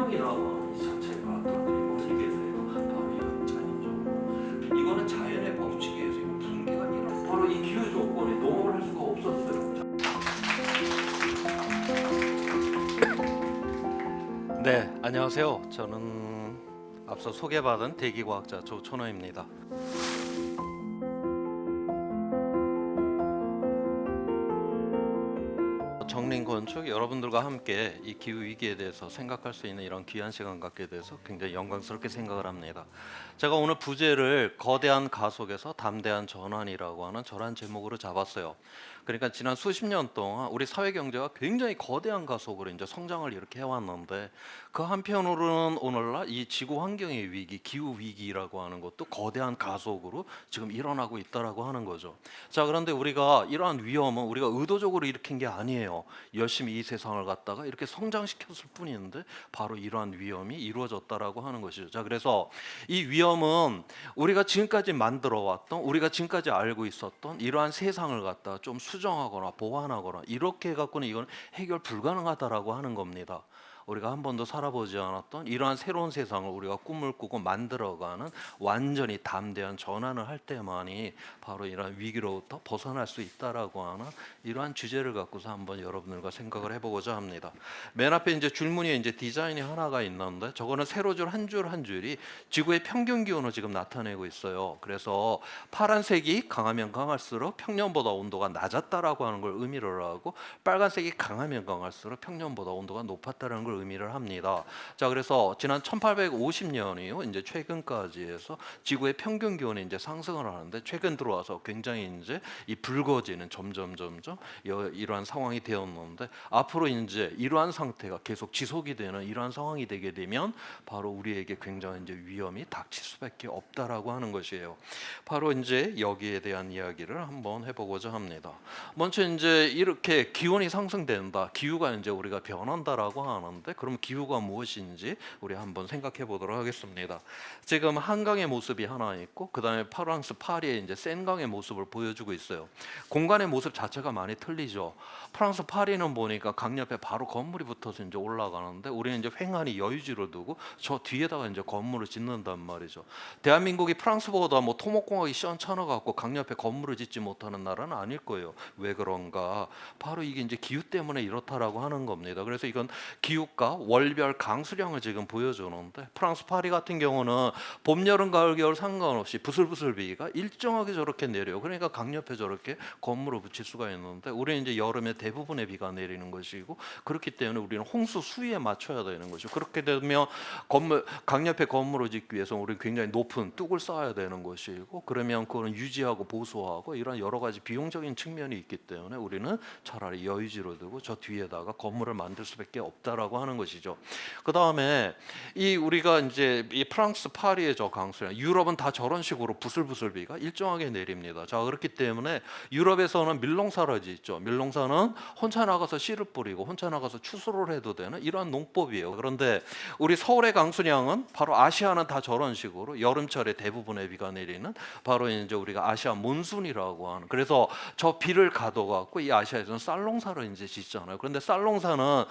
문명이라고 하는 이 자체가 사람들이 멀리게 돼요. 바로 이건 자연적. 이거는 자연의 법칙에 의해서 붕괴가 일어나. 바로 이 기후 조건에 농업을 할 수가 없었어요. 네, 안녕하세요. 저는 앞서 소개받은 대기과학자 조천호입니다. 정린건축 여러분들과 함께 이 기후 위기에 대해서 생각할 수 있는 이런 귀한 시간 갖게 돼서 굉장히 영광스럽게 생각을 합니다. 제가 오늘 부제를 거대한 가속에서 담대한 전환이라고 하는 저런 제목으로 잡았어요. 그러니까 지난 수십 년 동안 우리 사회 경제가 굉장히 거대한 가속으로 이제 성장을 이렇게 해왔는데, 그 한편으로는 오늘날 이 지구 환경의 위기, 기후 위기라고 하는 것도 거대한 가속으로 지금 일어나고 있다라고 하는 거죠. 자, 그런데 우리가 이러한 위험은 우리가 의도적으로 일으킨 게 아니에요. 열심히 이 세상을 갖다가 이렇게 성장시켰을 뿐인데 바로 이러한 위험이 이루어졌다라고 하는 것이죠. 자, 그래서 이 위험은 우리가 지금까지 만들어 왔던, 우리가 지금까지 알고 있었던 이러한 세상을 갖다가 좀 수정하거나 보완하거나 이렇게 해갖고는 이건 해결 불가능하다라고 하는 겁니다. 우리가 한 번도 살아보지 않았던 이러한 새로운 세상을 우리가 꿈을 꾸고 만들어가는 완전히 담대한 전환을 할 때만이 바로 이러한 위기로부터 벗어날 수 있다라고 하는 이러한 주제를 갖고서 한번 여러분들과 생각을 해보고자 합니다. 맨 앞에 이제 줄무늬에 이제 디자인이 하나가 있는데, 저거는 세로줄 한 줄 한 줄이 지구의 평균 기온을 지금 나타내고 있어요. 그래서 파란색이 강하면 강할수록 평년보다 온도가 낮았다라고 하는 걸 의미를 하고, 빨간색이 강하면 강할수록 평년보다 온도가 높았다는 걸 의미를 합니다. 자, 그래서 지난 1850년이요, 이제 최근까지 해서 지구의 평균 기온이 이제 상승을 하는데, 최근 들어와서 굉장히 이제 이 붉어지는 점점 이러한 상황이 되었는데, 앞으로 이제 이러한 상태가 계속 지속이 되는 이러한 상황이 되게 되면 바로 우리에게 굉장히 이제 위험이 닥칠 수밖에 없다라고 하는 것이에요. 바로 이제 여기에 대한 이야기를 한번 해보고자 합니다. 먼저 이제 이렇게 기온이 상승된다, 기후가 이제 우리가 변한다라고 하는데, 그럼 기후가 무엇인지 우리 한번 생각해 보도록 하겠습니다. 지금 한강의 모습이 하나 있고, 그 다음에 프랑스 파리의 이제 센강의 모습을 보여주고 있어요. 공간의 모습 자체가 많이 틀리죠. 프랑스 파리는 보니까 강 옆에 바로 건물이 붙어서 이제 올라가는데, 우리는 이제 횡하니 여유지로 두고 저 뒤에다가 이제 건물을 짓는단 말이죠. 대한민국이 프랑스보다 뭐 토목공학이 시원찮아 갖고 강 옆에 건물을 짓지 못하는 나라는 아닐 거예요. 왜 그런가? 바로 이게 이제 기후 때문에 이렇다라고 하는 겁니다. 그래서 이건 기후가 월별 강수량을 지금 보여주는데, 프랑스 파리 같은 경우는 봄, 여름, 가을, 겨울 상관없이 부슬부슬 비가 일정하게 저렇게 내려요. 그러니까 강 옆에 저렇게 건물을 붙일 수가 있는데, 우리는 이제 여름에 대부분의 비가 내리는 것이고, 그렇기 때문에 우리는 홍수 수위에 맞춰야 되는 거죠. 그렇게 되면 강 옆에 건물을 짓기 위해서 우리는 굉장히 높은 뚝을 쌓아야 되는 것이고, 그러면 그거는 유지하고 보수하고 이런 여러 가지 비용적인 측면이 있기 때문에 우리는 차라리 여유지로 두고 저 뒤에다가 건물을 만들 수밖에 없다라고 하는 것이죠. 그 다음에 이 우리가 이제 이 프랑스 파리의 저 강수량, 유럽은 다 저런 식으로 부슬부슬 비가 일정하게 내립니다. 자, 그렇기 때문에 유럽에서는 밀농사를 짓죠. 밀농사는 혼자 나가서 씨를 뿌리고 혼자 나가서 추수를 해도 되는 이러한 농법이에요. 그런데 우리 서울의 강수량은 바로 아시아는 다 저런 식으로 여름철에 대부분의 비가 내리는 바로 이제 우리가 아시아 몬순이라고 하는, 그래서 저 비를 가둬갖고 이 아시아에서는 쌀농사를 이제 짓잖아요. 그런데 쌀농사는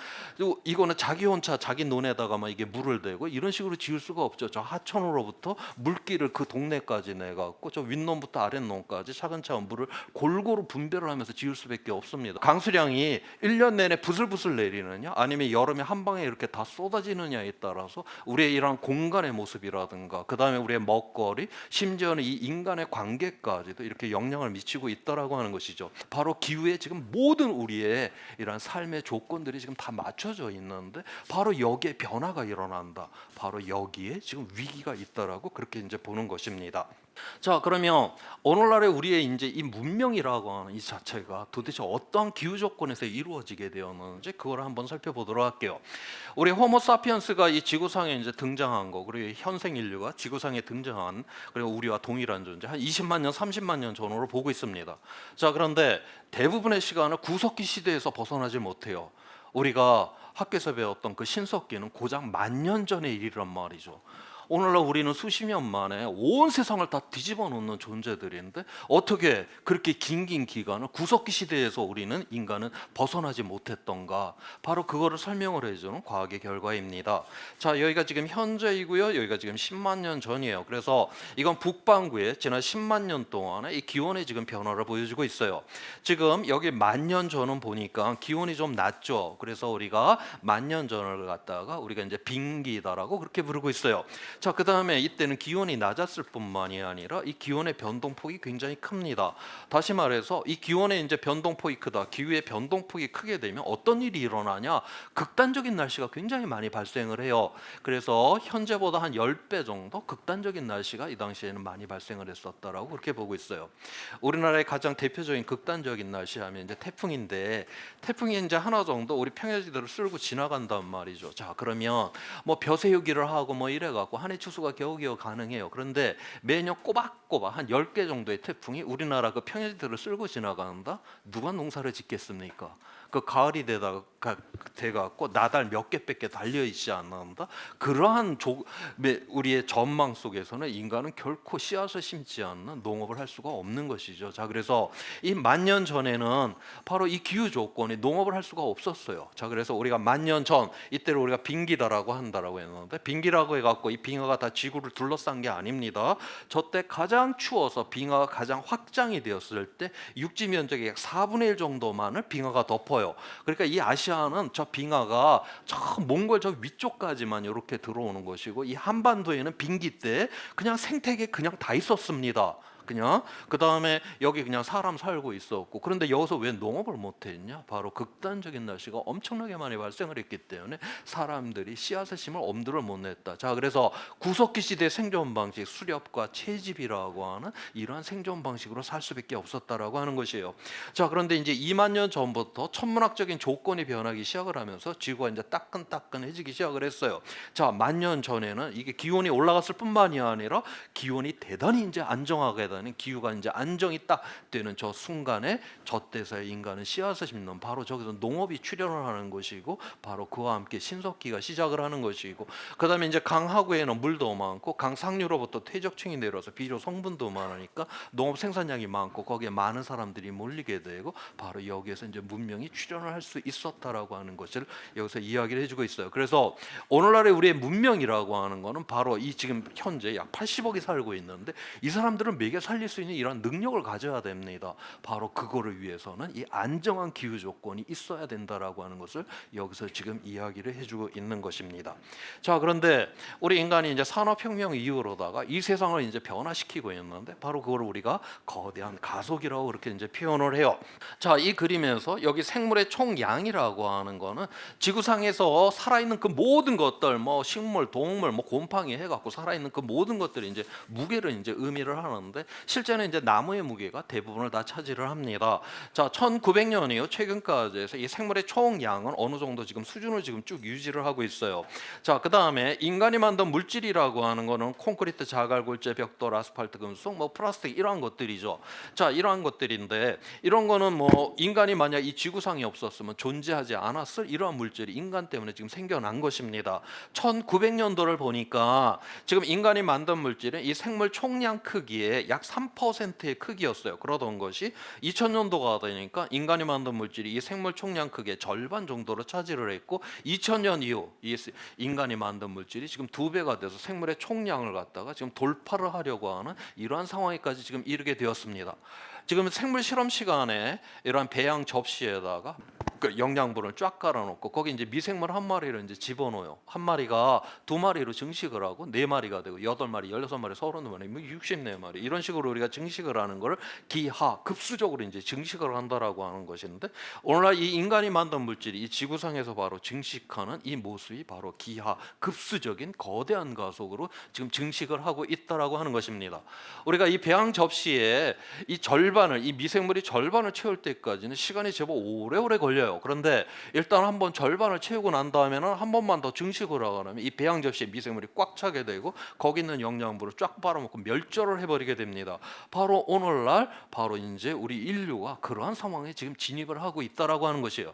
이거는 자기 혼자 자기 논에다가만 이게 물을 대고 이런 식으로 지을 수가 없죠. 저 하천으로부터 물기를 그 동네까지 내갖고 저 윗놈부터 아랫놈까지 차근차근 물을 골고루 분배를 하면서 지을 수밖에 없습니다. 강수량이 1년 내내 부슬부슬 내리느냐 아니면 여름에 한 방에 이렇게 다 쏟아지느냐에 따라서 우리의 이러한 공간의 모습이라든가, 그 다음에 우리의 먹거리, 심지어는 이 인간의 관계까지도 이렇게 영향을 미치고 있다라고 하는 것이죠. 바로 기후에 지금 모든 우리의 이러한 삶의 조건들이 지금 다 맞춰져 있는데, 바로 여기에 변화가 일어난다, 바로 여기에 지금 위기가 있다라고 그렇게 이제 보는 것입니다. 자, 그러면 오늘날의 우리의 이제 이 문명이라고 하는 이 자체가 도대체 어떠한 기후 조건에서 이루어지게 되었는지 그걸 한번 살펴보도록 할게요. 우리 호모사피엔스가 이 지구상에 이제 등장한 거, 그리고 현생 인류가 지구상에 등장한, 그리고 우리와 동일한 존재, 한 20만 년, 30만 년 전으로 보고 있습니다. 자, 그런데 대부분의 시간을 구석기 시대에서 벗어나지 못해요. 우리가 학교에서 배웠던 그 신석기는 고작 10,000년 전의 일이란 말이죠. 오늘날 우리는 수십년 만에 온 세상을 다 뒤집어 놓는 존재들인데 어떻게 그렇게 긴 기간을 구석기 시대에서 우리는 인간은 벗어나지 못했던가? 바로 그거를 설명을 해주는 과학의 결과입니다. 자, 여기가 지금 현재이고요. 여기가 지금 10만 년 전이에요. 그래서 이건 북반구에 지난 10만 년 동안에 이 기온의 지금 변화를 보여주고 있어요. 지금 여기 10,000년 전은 보니까 기온이 좀 낮죠. 그래서 우리가 10,000년 전을 갖다가 우리가 이제 빙기다라고 그렇게 부르고 있어요. 자, 그 다음에 이때는 기온이 낮았을 뿐만이 아니라 이 기온의 변동폭이 굉장히 큽니다. 다시 말해서 이 기온의 이제 변동폭이 크다. 기후의 변동폭이 크게 되면 어떤 일이 일어나냐? 극단적인 날씨가 굉장히 많이 발생을 해요. 그래서 현재보다 한 10배 정도 극단적인 날씨가 이 당시에는 많이 발생을 했었다라고 그렇게 보고 있어요. 우리나라의 가장 대표적인 극단적인 날씨 하면 이제 태풍인데, 태풍이 이제 하나 정도 우리 평야지대를 쓸고 지나간단 말이죠. 자, 그러면 뭐 벼새우기를 하고 뭐 이래 갖고 한 해 추수가 겨우겨우 가능해요. 그런데 매년 꼬박꼬박 한 10개 정도의 태풍이 우리나라 그 평야지대를 쓸고 지나가는다? 누가 농사를 짓겠습니까? 그 가을이 돼갖고 나달 몇 개밖에 달려 있지 않는다. 그러한 우리의 전망 속에서는 인간은 결코 씨앗을 심지 않는 농업을 할 수가 없는 것이죠. 자, 그래서 이 10,000년 전에는 바로 이 기후 조건이 농업을 할 수가 없었어요. 자, 그래서 우리가 10,000년 전 이때를 우리가 빙기다라고 한다라고 했는데, 빙기라고 해갖고 이 빙하가 다 지구를 둘러싼 게 아닙니다. 저때 가장 추워서 빙하가 가장 확장이 되었을 때 육지 면적의 약 4분의 1 정도만을 빙하가 덮어요. 그러니까 이 아시아는 저 빙하가 저 몽골 저 위쪽까지만 이렇게 들어오는 것이고, 이 한반도에는 빙기 때 그냥 생태계 그냥 다 있었습니다. 그냥 그 다음에 여기 그냥 사람 살고 있었고, 그런데 여기서 왜 농업을 못했냐? 바로 극단적인 날씨가 엄청나게 많이 발생을 했기 때문에 사람들이 씨앗을 심을 엄두를 못 냈다. 자, 그래서 구석기 시대 생존 방식, 수렵과 채집이라고 하는 이러한 생존 방식으로 살 수밖에 없었다라고 하는 것이에요. 자, 그런데 이제 2만 년 전부터 천문학적인 조건이 변하기 시작을 하면서 지구가 이제 따끈따끈해지기 시작을 했어요. 자, 10,000년 전에는 이게 기온이 올라갔을 뿐만이 아니라 기온이 대단히 이제 안정하게 되는, 기후가 이제 안정이 딱 되는 저 순간에 저때서야 인간은 씨앗을 심는, 바로 저기서 농업이 출현을 하는 것이고, 바로 그와 함께 신석기가 시작을 하는 것이고, 그 다음에 이제 강 하구에는 물도 많고 강 상류로부터 퇴적층이 내려서 비료 성분도 많으니까 농업 생산량이 많고 거기에 많은 사람들이 몰리게 되고, 바로 여기에서 이제 문명이 출현을 할 수 있었다라고 하는 것을 여기서 이야기를 해주고 있어요. 그래서 오늘날의 우리의 문명이라고 하는 거는 바로 이 지금 현재 약 80억이 살고 있는데, 이 사람들은 매개 살릴 수 있는 이런 능력을 가져야 됩니다. 바로 그거를 위해서는 이 안정한 기후 조건이 있어야 된다라고 하는 것을 여기서 지금 이야기를 해주고 있는 것입니다. 자, 그런데 우리 인간이 이제 산업혁명 이후로다가 이 세상을 이제 변화시키고 있는데, 바로 그걸 우리가 거대한 가속이라고 그렇게 이제 표현을 해요. 자, 이 그림에서 여기 생물의 총량이라고 하는 거는 지구상에서 살아있는 그 모든 것들, 뭐 식물, 동물, 뭐 곰팡이 해갖고 살아있는 그 모든 것들이 이제 무게를 이제 의미를 하는데, 실제는 이제 나무의 무게가 대부분을 다 차지를 합니다. 자, 1900년 이후 최근까지 해서 이 생물의 총량은 어느 정도 지금 수준을 지금 쭉 유지를 하고 있어요. 자, 그 다음에 인간이 만든 물질이라고 하는 거는 콘크리트, 자갈굴재, 벽돌, 아스팔트, 금속, 뭐 플라스틱 이러한 것들이죠. 자, 이러한 것들인데, 이런 거는 뭐 인간이 만약 이 지구상에 없었으면 존재하지 않았을 이러한 물질이 인간 때문에 지금 생겨난 것입니다. 1900년도를 보니까 지금 인간이 만든 물질은 이 생물 총량 크기의 약 3%의 크기였어요. 그러던 것이 2000년도가 되니까 인간이 만든 물질이 이 생물 총량 크기의 절반 정도로 차지를 했고, 2000년 이후 이 인간이 만든 물질이 지금 2배가 돼서 생물의 총량을 갖다가 지금 돌파를 하려고 하는 이러한 상황에까지 지금 이르게 되었습니다. 지금 생물 실험 시간에 이러한 배양 접시에다가 그 영양분을 쫙 깔아놓고 거기 이제 미생물 한 마리를 이제 집어넣어요. 한 마리가 2마리로 증식을 하고 4마리가 되고 8마리, 16마리, 32마리, 64마리 이런 식으로 우리가 증식을 하는 걸 기하, 급수적으로 이제 증식을 한다라고 하는 것인데, 오늘날 이 인간이 만든 물질이 이 지구상에서 바로 증식하는 이 모습이 바로 기하, 급수적인 거대한 가속으로 지금 증식을 하고 있다라고 하는 것입니다. 우리가 이 배양 접시에 이 미생물이 절반을 채울 때까지는 시간이 제법 오래오래 걸려요. 있어요. 그런데 일단 한번 절반을 채우고 난 다음에는 한 번만 더 증식을 하거나 이 배양 접시에 미생물이 꽉 차게 되고 거기 있는 영양분을 쫙 빨아먹고 멸절을 해버리게 됩니다. 바로 오늘날 바로 이제 우리 인류가 그러한 상황에 지금 진입을 하고 있다라고 하는 것이에요.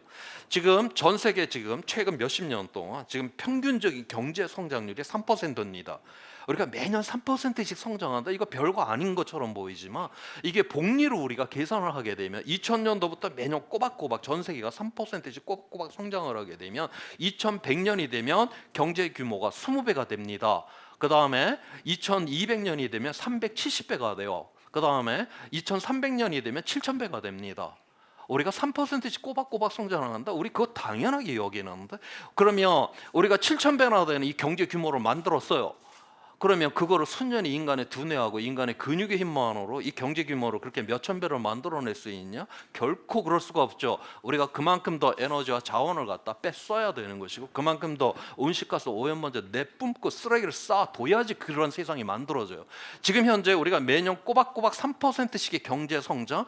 지금 전 세계 지금 최근 몇십 년 동안 지금 평균적인 경제 성장률이 3%입니다. 우리가 매년 3%씩 성장한다. 이거 별거 아닌 것처럼 보이지만 이게 복리로 우리가 계산을 하게 되면 2000년도부터 매년 꼬박꼬박 전 세계가 3%씩 꼬박꼬박 성장을 하게 되면 2100년이 되면 경제 규모가 20배가 됩니다. 그 다음에 2200년이 되면 370배가 돼요. 그 다음에 2300년이 되면 7000배가 됩니다. 우리가 3%씩 꼬박꼬박 성장한다. 우리 그거 당연하게 여기는데 그러면 우리가 7000배나 되는 이 경제 규모를 만들었어요. 그러면 그거를 순전히 인간의 두뇌하고 인간의 근육의 힘만으로 이 경제 규모를 그렇게 몇천 배를 만들어낼 수 있냐? 결코 그럴 수가 없죠. 우리가 그만큼 더 에너지와 자원을 갖다 뺐어야 되는 것이고 그만큼 더 온실가스 오염먼지 내뿜고 쓰레기를 쌓아둬야지 그런 세상이 만들어져요. 지금 현재 우리가 매년 꼬박꼬박 3%씩의 경제 성장,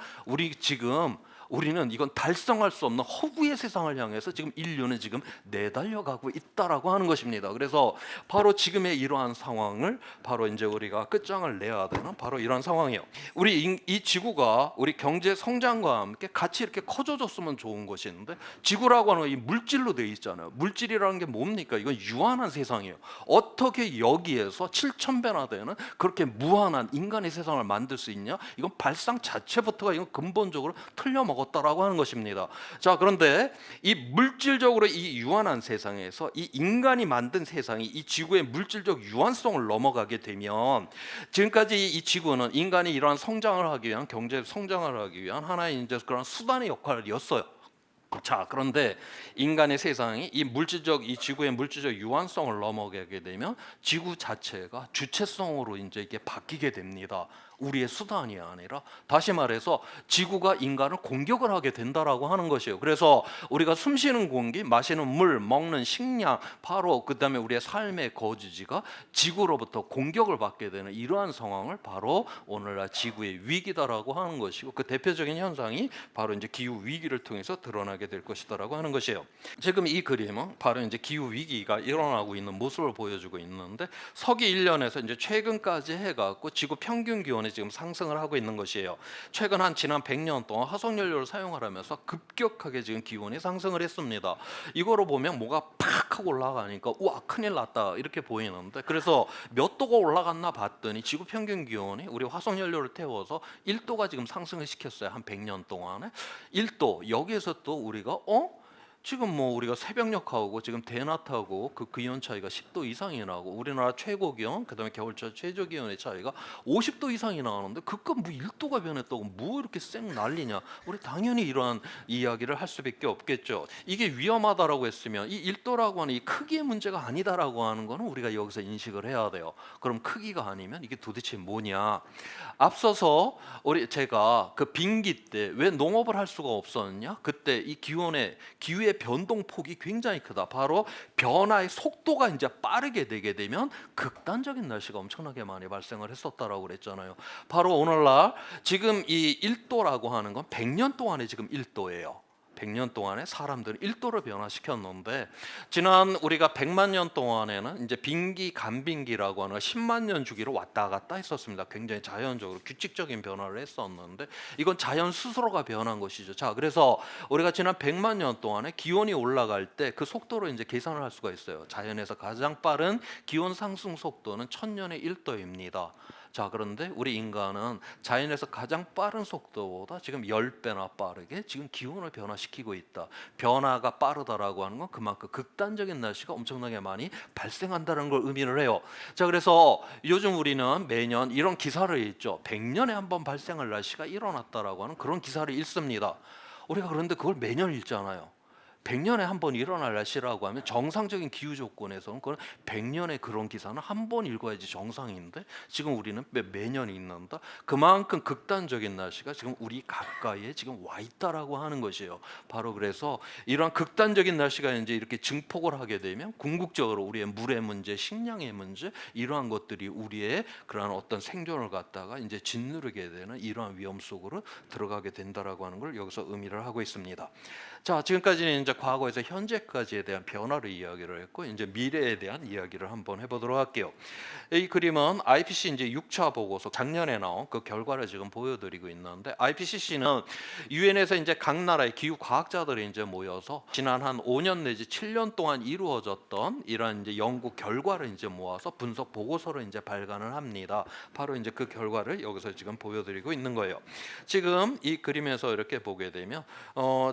우리는 이건 달성할 수 없는 허구의 세상을 향해서 지금 인류는 지금 내달려가고 있다라고 하는 것입니다. 그래서 바로 지금의 이러한 상황을 바로 이제 우리가 끝장을 내야 되는 바로 이러한 상황이에요. 우리 이 지구가 우리 경제 성장과 함께 같이 이렇게 커져줬으면 좋은 것인데 지구라고 하는 건 이 물질로 되어 있잖아요. 물질이라는 게 뭡니까? 이건 유한한 세상이에요. 어떻게 여기에서 7000배나 되는 그렇게 무한한 인간의 세상을 만들 수 있냐? 이건 발상 자체부터가 이건 근본적으로 틀려먹었다라고 하는 것입니다. 자, 그런데 이 물질적으로 이 유한한 세상에서 이 인간이 만든 세상이 이 지구의 물질적 유한성을 넘어가게 되면 지금까지 이 지구는 인간이 이러한 성장을 하기 위한 경제 성장을 하기 위한 하나의 이제 그런 수단의 역할이었어요. 자, 그런데 인간의 세상이 이 지구의 물질적 유한성을 넘어가게 되면 지구 자체가 주체성으로 이제 이게 바뀌게 됩니다. 우리의 수단이 아니라 다시 말해서 지구가 인간을 공격을 하게 된다라고 하는 것이에요. 그래서 우리가 숨쉬는 공기, 마시는 물, 먹는 식량, 바로 그다음에 우리의 삶의 거주지가 지구로부터 공격을 받게 되는 이러한 상황을 바로 오늘날 지구의 위기다라고 하는 것이고 그 대표적인 현상이 바로 이제 기후 위기를 통해서 드러나게 될 것이다라고 하는 것이에요. 지금 이 그림은 바로 이제 기후 위기가 일어나고 있는 모습을 보여주고 있는데 서기 1년에서 이제 최근까지 해갖고 지구 평균 기온 지금 상승을 하고 있는 것이에요. 최근 지난 100년 동안 화석연료를 사용하면서 급격하게 지금 기온이 상승을 했습니다. 이거로 보면 뭐가 팍 하고 올라가니까 우와 큰일 났다 이렇게 보이는데 그래서 몇 도가 올라갔나 봤더니 지구 평균 기온이 우리 화석연료를 태워서 1도가 지금 상승을 시켰어요. 한 100년 동안에 1도 여기에서 또 우리가 지금 뭐 우리가 새벽녘하고 지금 대낮하고 그 기온 차이가 10도 이상이 나고 우리나라 최고 기온 그다음에 겨울철 최저 기온의 차이가 50도 이상이 나오는데 그깟 뭐 1도가 변했다고 뭐 이렇게 쌩 난리냐. 우리 당연히 이러한 이야기를 할 수밖에 없겠죠. 이게 위험하다라고 했으면 이 1도라고 하는 이 크기의 문제가 아니다라고 하는 거는 우리가 여기서 인식을 해야 돼요. 그럼 크기가 아니면 이게 도대체 뭐냐. 앞서서 제가 그 빙기 때 왜 농업을 할 수가 없었냐. 그때 이 기후의 변동폭이 굉장히 크다. 바로 변화의 속도가 이제 빠르게 되게 되면 극단적인 날씨가 엄청나게 많이 발생을 했었다라고 그랬잖아요. 바로 오늘날 지금 이 1도라고 하는 건 100년 동안에 지금 1도예요. 100년 동안에 사람들이 1도를 변화시켰는데 지난 우리가 100만 년 동안에는 이제 빙기, 간빙기라고 하는 10만 년 주기로 왔다 갔다 했었습니다. 굉장히 자연적으로 규칙적인 변화를 했었는데 이건 자연 스스로가 변한 것이죠. 자, 그래서 우리가 지난 100만 년 동안에 기온이 올라갈 때 그 속도를 이제 계산을 할 수가 있어요. 자연에서 가장 빠른 기온 상승 속도는 1000년에 1도입니다. 자, 그런데 우리 인간은 자연에서 가장 빠른 속도보다 지금 10배나 빠르게 지금 기온을 변화시키고 있다. 변화가 빠르다라고 하는 건 그만큼 극단적인 날씨가 엄청나게 많이 발생한다는 걸 의미를 해요. 자, 그래서 요즘 우리는 매년 이런 기사를 읽죠. 100년에 한 번 발생할 날씨가 일어났다라고 하는 그런 기사를 읽습니다. 우리가 그런데 그걸 매년 읽잖아요. 100년에 한 번 일어날 날씨라고 하면 정상적인 기후 조건에서는 그건 100년의 그런 기사는 한 번 읽어야지 정상인데 지금 우리는 매년 읽는다. 그만큼 극단적인 날씨가 지금 우리 가까이에 지금 와 있다라고 하는 것이에요. 바로 그래서 이러한 극단적인 날씨가 이제 이렇게 증폭을 하게 되면 궁극적으로 우리의 물의 문제, 식량의 문제 이러한 것들이 우리의 그러한 어떤 생존을 갖다가 이제 짓누르게 되는 이러한 위험 속으로 들어가게 된다라고 하는 걸 여기서 의미를 하고 있습니다. 자, 지금까지는 이제 과거에서 현재까지에 대한 변화를 이야기를 했고 이제 미래에 대한 이야기를 한번 해보도록 할게요. 이 그림은 IPCC 이제 6차 보고서 작년에 나온 그 결과를 지금 보여드리고 있는데 IPCC는 유엔에서 이제 각 나라의 기후 과학자들이 이제 모여서 지난 한 5년 내지 7년 동안 이루어졌던 이런 이제 연구 결과를 이제 모아서 분석 보고서를 이제 발간을 합니다. 바로 이제 그 결과를 여기서 지금 보여드리고 있는 거예요. 지금 이 그림에서 이렇게 보게 되면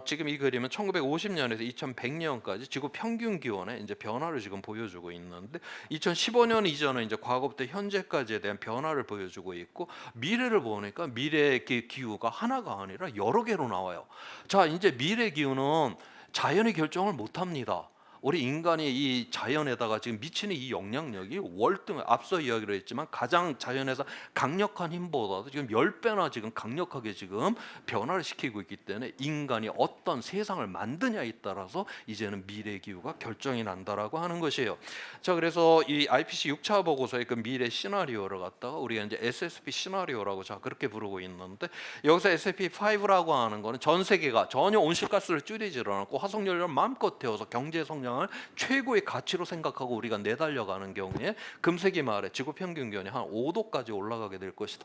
지금 이 그림은 1950년에서 2100년까지 지구 평균 기온의 이제 변화를 지금 보여주고 있는데 2015년 이전에 이제 과거부터 현재까지에 대한 변화를 보여주고 있고 미래를 보니까 미래의 기후가 하나가 아니라 여러 개로 나와요. 자, 이제 미래 기후는 자연이 결정을 못 합니다. 우리 인간이 이 자연에다가 지금 미치는 이 영향력이 월등 앞서 이야기를 했지만 가장 자연에서 강력한 힘보다도 지금 10배나 지금 강력하게 지금 변화를 시키고 있기 때문에 인간이 어떤 세상을 만드냐에 따라서 이제는 미래 기후가 결정이 난다라고 하는 것이에요. 자, 그래서 이 IPCC 6차 보고서의 그 미래 시나리오를 갖다가 우리가 이제 SSP 시나리오라고 자 그렇게 부르고 있는데 여기서 SSP5라고 하는 거는 전 세계가 전혀 온실가스를 줄이지 않고 화석 연료를 마음껏 태워서 경제 성장 최고의 가치로 생각하고 우리가 내달려가는 경우에 금세기 말에 지구 평균 기온이 한 5도까지 올라가게 될 것이다.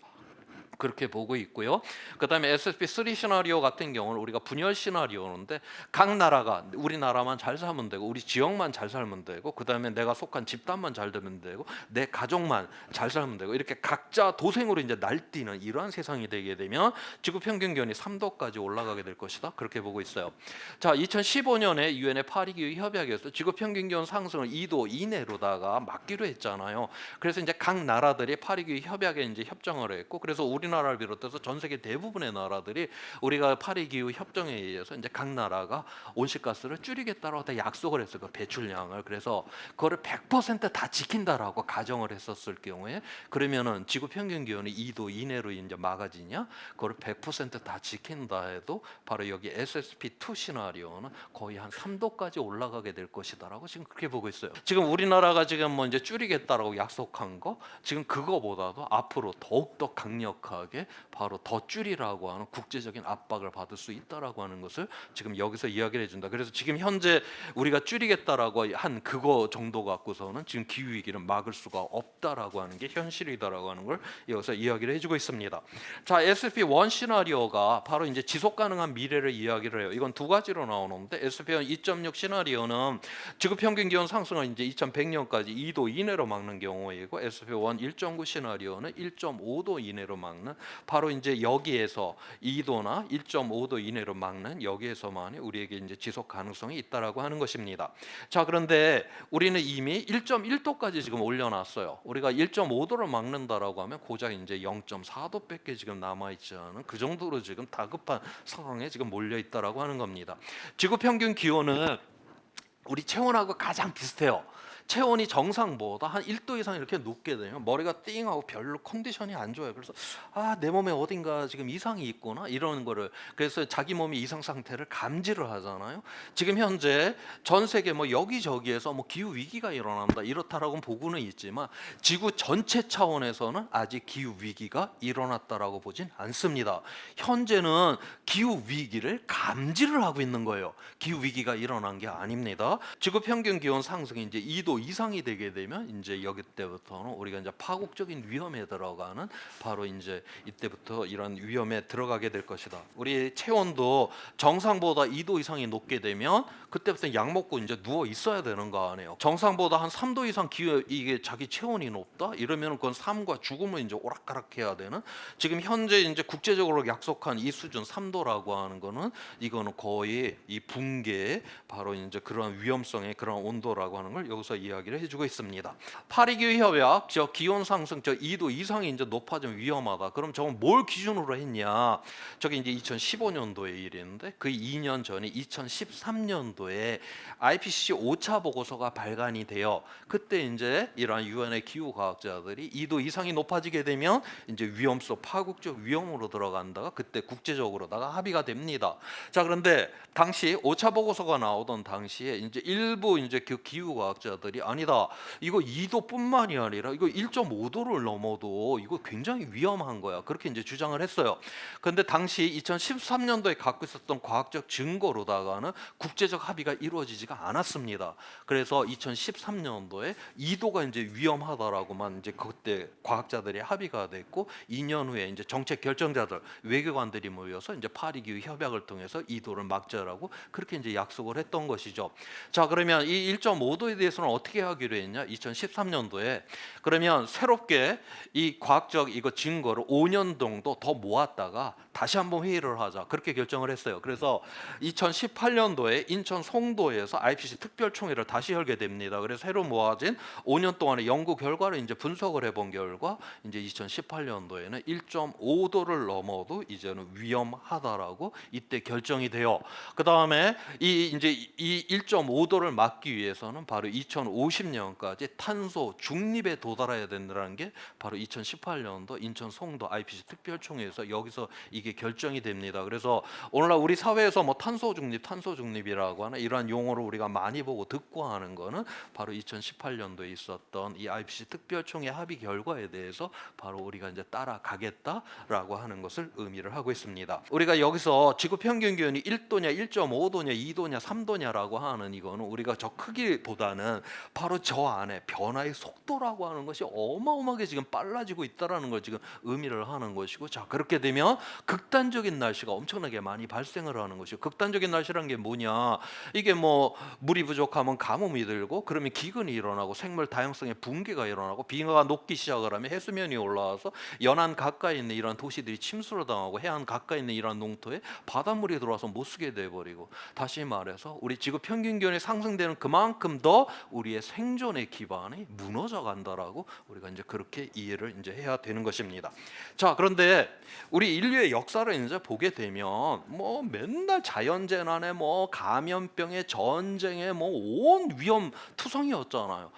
그렇게 보고 있고요. 그다음에 SSP3 시나리오 같은 경우는 우리가 분열 시나리오인데 각 나라가 우리나라만 잘 살면 되고 우리 지역만 잘 살면 되고 그다음에 내가 속한 집단만 잘 되면 되고 내 가족만 잘 살면 되고 이렇게 각자 도생으로 이제 날뛰는 이러한 세상이 되게 되면 지구 평균 기온이 3도까지 올라가게 될 것이다. 그렇게 보고 있어요. 자, 2015년에 유엔의 파리 기후 협약에서 지구 평균 기온 상승을 2도 이내로다가 막기로 했잖아요. 그래서 이제 각 나라들이 파리 기후 협약에 이제 협정을 했고 그래서 우리나라를 비롯해서 전 세계 대부분의 나라들이 우리가 파리 기후 협정에 의해서 이제 각 나라가 온실가스를 줄이겠다라고 다 약속을 했어요. 그 배출량을. 그래서 그거를 100%다 지킨다라고 가정을 했었을 경우에 그러면은 지구 평균 기온이 2도 이내로 이제 막아지냐? 그거를 100%다 지킨다 해도 바로 여기 SSP2 시나리오는 거의 한 3도까지 올라가게 될 것이다라고 지금 그렇게 보고 있어요. 지금 우리나라가 지금 뭐 이제 줄이겠다라고 약속한 거 지금 그거보다도 앞으로 더욱 더 강력하게 바로 더 줄이라고 하는 국제적인 압박을 받을 수 있다라고 하는 것을 지금 여기서 이야기를 해준다. 그래서 지금 현재 우리가 줄이겠다라고 한 그거 정도 갖고서는 지금 기후 위기를 막을 수가 없다라고 하는 게 현실이다라고 하는 걸 여기서 이야기를 해주고 있습니다. 자, SSP1 시나리오가 바로 이제 지속 가능한 미래를 이야기를 해요. 이건 두 가지로 나오는데 SSP1 2.6 시나리오는 지구 평균 기온 상승을 이제 2100년까지 2도 이내로 막는 경우이고 SSP1 1.9 시나리오는 1.5도 이내로 막는 바로 이제 여기에서 2도나 1.5도 이내로 막는 여기에서만이 우리에게 이제 지속 가능성이 있다라고 하는 것입니다. 자, 그런데 우리는 이미 1.1도까지 지금 올려놨어요. 우리가 1.5도를 막는다라고 하면 고작 이제 0.4도밖에 지금 남아 있지 않은 그 정도로 지금 다급한 상황에 지금 몰려 있다라고 하는 겁니다. 지구 평균 기온은 우리 체온하고 가장 비슷해요. 체온이 정상보다 한 1도 이상 이렇게 높게 되면 머리가 띵하고 별로 컨디션이 안 좋아요. 그래서 내 몸에 어딘가 지금 이상이 있구나 이런 거를 그래서 자기 몸이 이상 상태를 감지를 하잖아요. 지금 현재 전 세계 뭐 여기저기에서 뭐 기후 위기가 일어난다 이렇다라고 보고는 있지만 지구 전체 차원에서는 아직 기후 위기가 일어났다라고 보진 않습니다. 현재는 기후 위기를 감지를 하고 있는 거예요. 기후 위기가 일어난 게 아닙니다. 지구 평균 기온 상승이 이제 2도 이상이 되게 되면 이제 여기 때부터는 우리가 이제 파국적인 위험에 들어가는 바로 이제 이때부터 이런 위험에 들어가게 될 것이다. 우리 체온도 정상보다 2도 이상이 높게 되면 그때부터 약 먹고 이제 누워 있어야 되는 거 아니에요. 정상보다 한 3도 이상 이게 자기 체온이 높다 이러면 그건 삶과 죽음을 이제 오락가락해야 되는 지금 현재 이제 국제적으로 약속한 이 수준 3도라고 하는 거는 이거는 거의 이 붕괴의 바로 이제 그런 위험성의 그런 온도라고 하는 걸 여기서 이야기를 해주고 있습니다. 파리기후 협약, 저 기온 상승 저 2도 이상이 이제 높아지면 위험하다. 그럼 저건 뭘 기준으로 했냐? 저게 이제 2015년도의 일인데 그 2년 전에 2013년도에 IPCC 5차 보고서가 발간이 돼요. 그때 이제 이러한 유엔의 기후 과학자들이 2도 이상이 높아지게 되면 이제 위험성, 파국적 위험으로 들어간다가 그때 국제적으로다가 합의가 됩니다. 자, 그런데 당시 5차 보고서가 나오던 당시에 이제 일부 이제 그 기후 과학자들이 아니다. 이거 2도뿐만이 아니라 이거 1.5도를 넘어도 이거 굉장히 위험한 거야. 그렇게 이제 주장을 했어요. 그런데 당시 2013년도에 갖고 있었던 과학적 증거로다가는 국제적 합의가 이루어지지가 않았습니다. 그래서 2013년도에 2도가 이제 위험하다라고만 이제 그때 과학자들이 합의가 됐고 2년 후에 이제 정책 결정자들, 외교관들이 모여서 이제 파리 기후 협약을 통해서 2도를 막자라고 그렇게 이제 약속을 했던 것이죠. 자, 그러면 이 1.5도에 대해서는 어떻게 하기로 했냐? 2013년도에 그러면 새롭게 이 과학적 이거 증거를 5년 정도 더 모았다가 다시 한번 회의를 하자. 그렇게 결정을 했어요. 그래서 2018년도에 인천 송도에서 IPCC 특별총회를 다시 열게 됩니다. 그래서 새로 모아진 5년 동안의 연구 결과를 이제 분석을 해본 결과 이제 2018년도에는 1.5도를 넘어도 이제는 위험하다라고 이때 결정이 돼요. 그 다음에 이 이제 이 1.5도를 막기 위해서는 바로 2050년까지 탄소 중립에 도달해야 된다는 게 바로 2018년도 인천 송도 IPCC 특별총회에서 여기서 이게 결정이 됩니다. 그래서 오늘날 우리 사회에서 뭐 탄소 중립이라고 하는 이러한 용어를 우리가 많이 보고 듣고 하는 거는 바로 2018년도에 있었던 이 IPCC 특별총회 합의 결과에 대해서 바로 우리가 이제 따라가겠다라고 하는 것을 의미를 하고 있습니다. 우리가 여기서 지구 평균 기온이 1도냐, 1.5도냐, 2도냐, 3도냐라고 하는 이거는 우리가 저 크기보다는 바로 저 안에 변화의 속도라고 하는 것이 어마어마하게 지금 빨라지고 있다라는 걸 지금 의미를 하는 것이고, 자, 그렇게 되면 극단적인 날씨가 엄청나게 많이 발생을 하는 것이고, 극단적인 날씨란 게 뭐냐? 이게 뭐 물이 부족하면 가뭄이 들고, 그러면 기근이 일어나고 생물 다양성의 붕괴가 일어나고, 비가 녹기 시작을 하면 해수면이 올라와서 연안 가까이 있는 이런 도시들이 침수를 당하고, 해안 가까이 있는 이런 농토에 바닷물이 들어와서 못 쓰게 돼버리고, 다시 말해서 우리 지구 평균 기온이 상승되는 그만큼 더 우리의 생존의 기반이 무너져 간다라고 우리가 이제 그렇게 이해를 이제 해야 되는 것입니다. 자, 그런데 우리 인류의 역사를 이제 보게 되면 뭐 맨날 자연재난에 뭐 감염병에 전쟁에 뭐 온 위험 투성이었잖아요.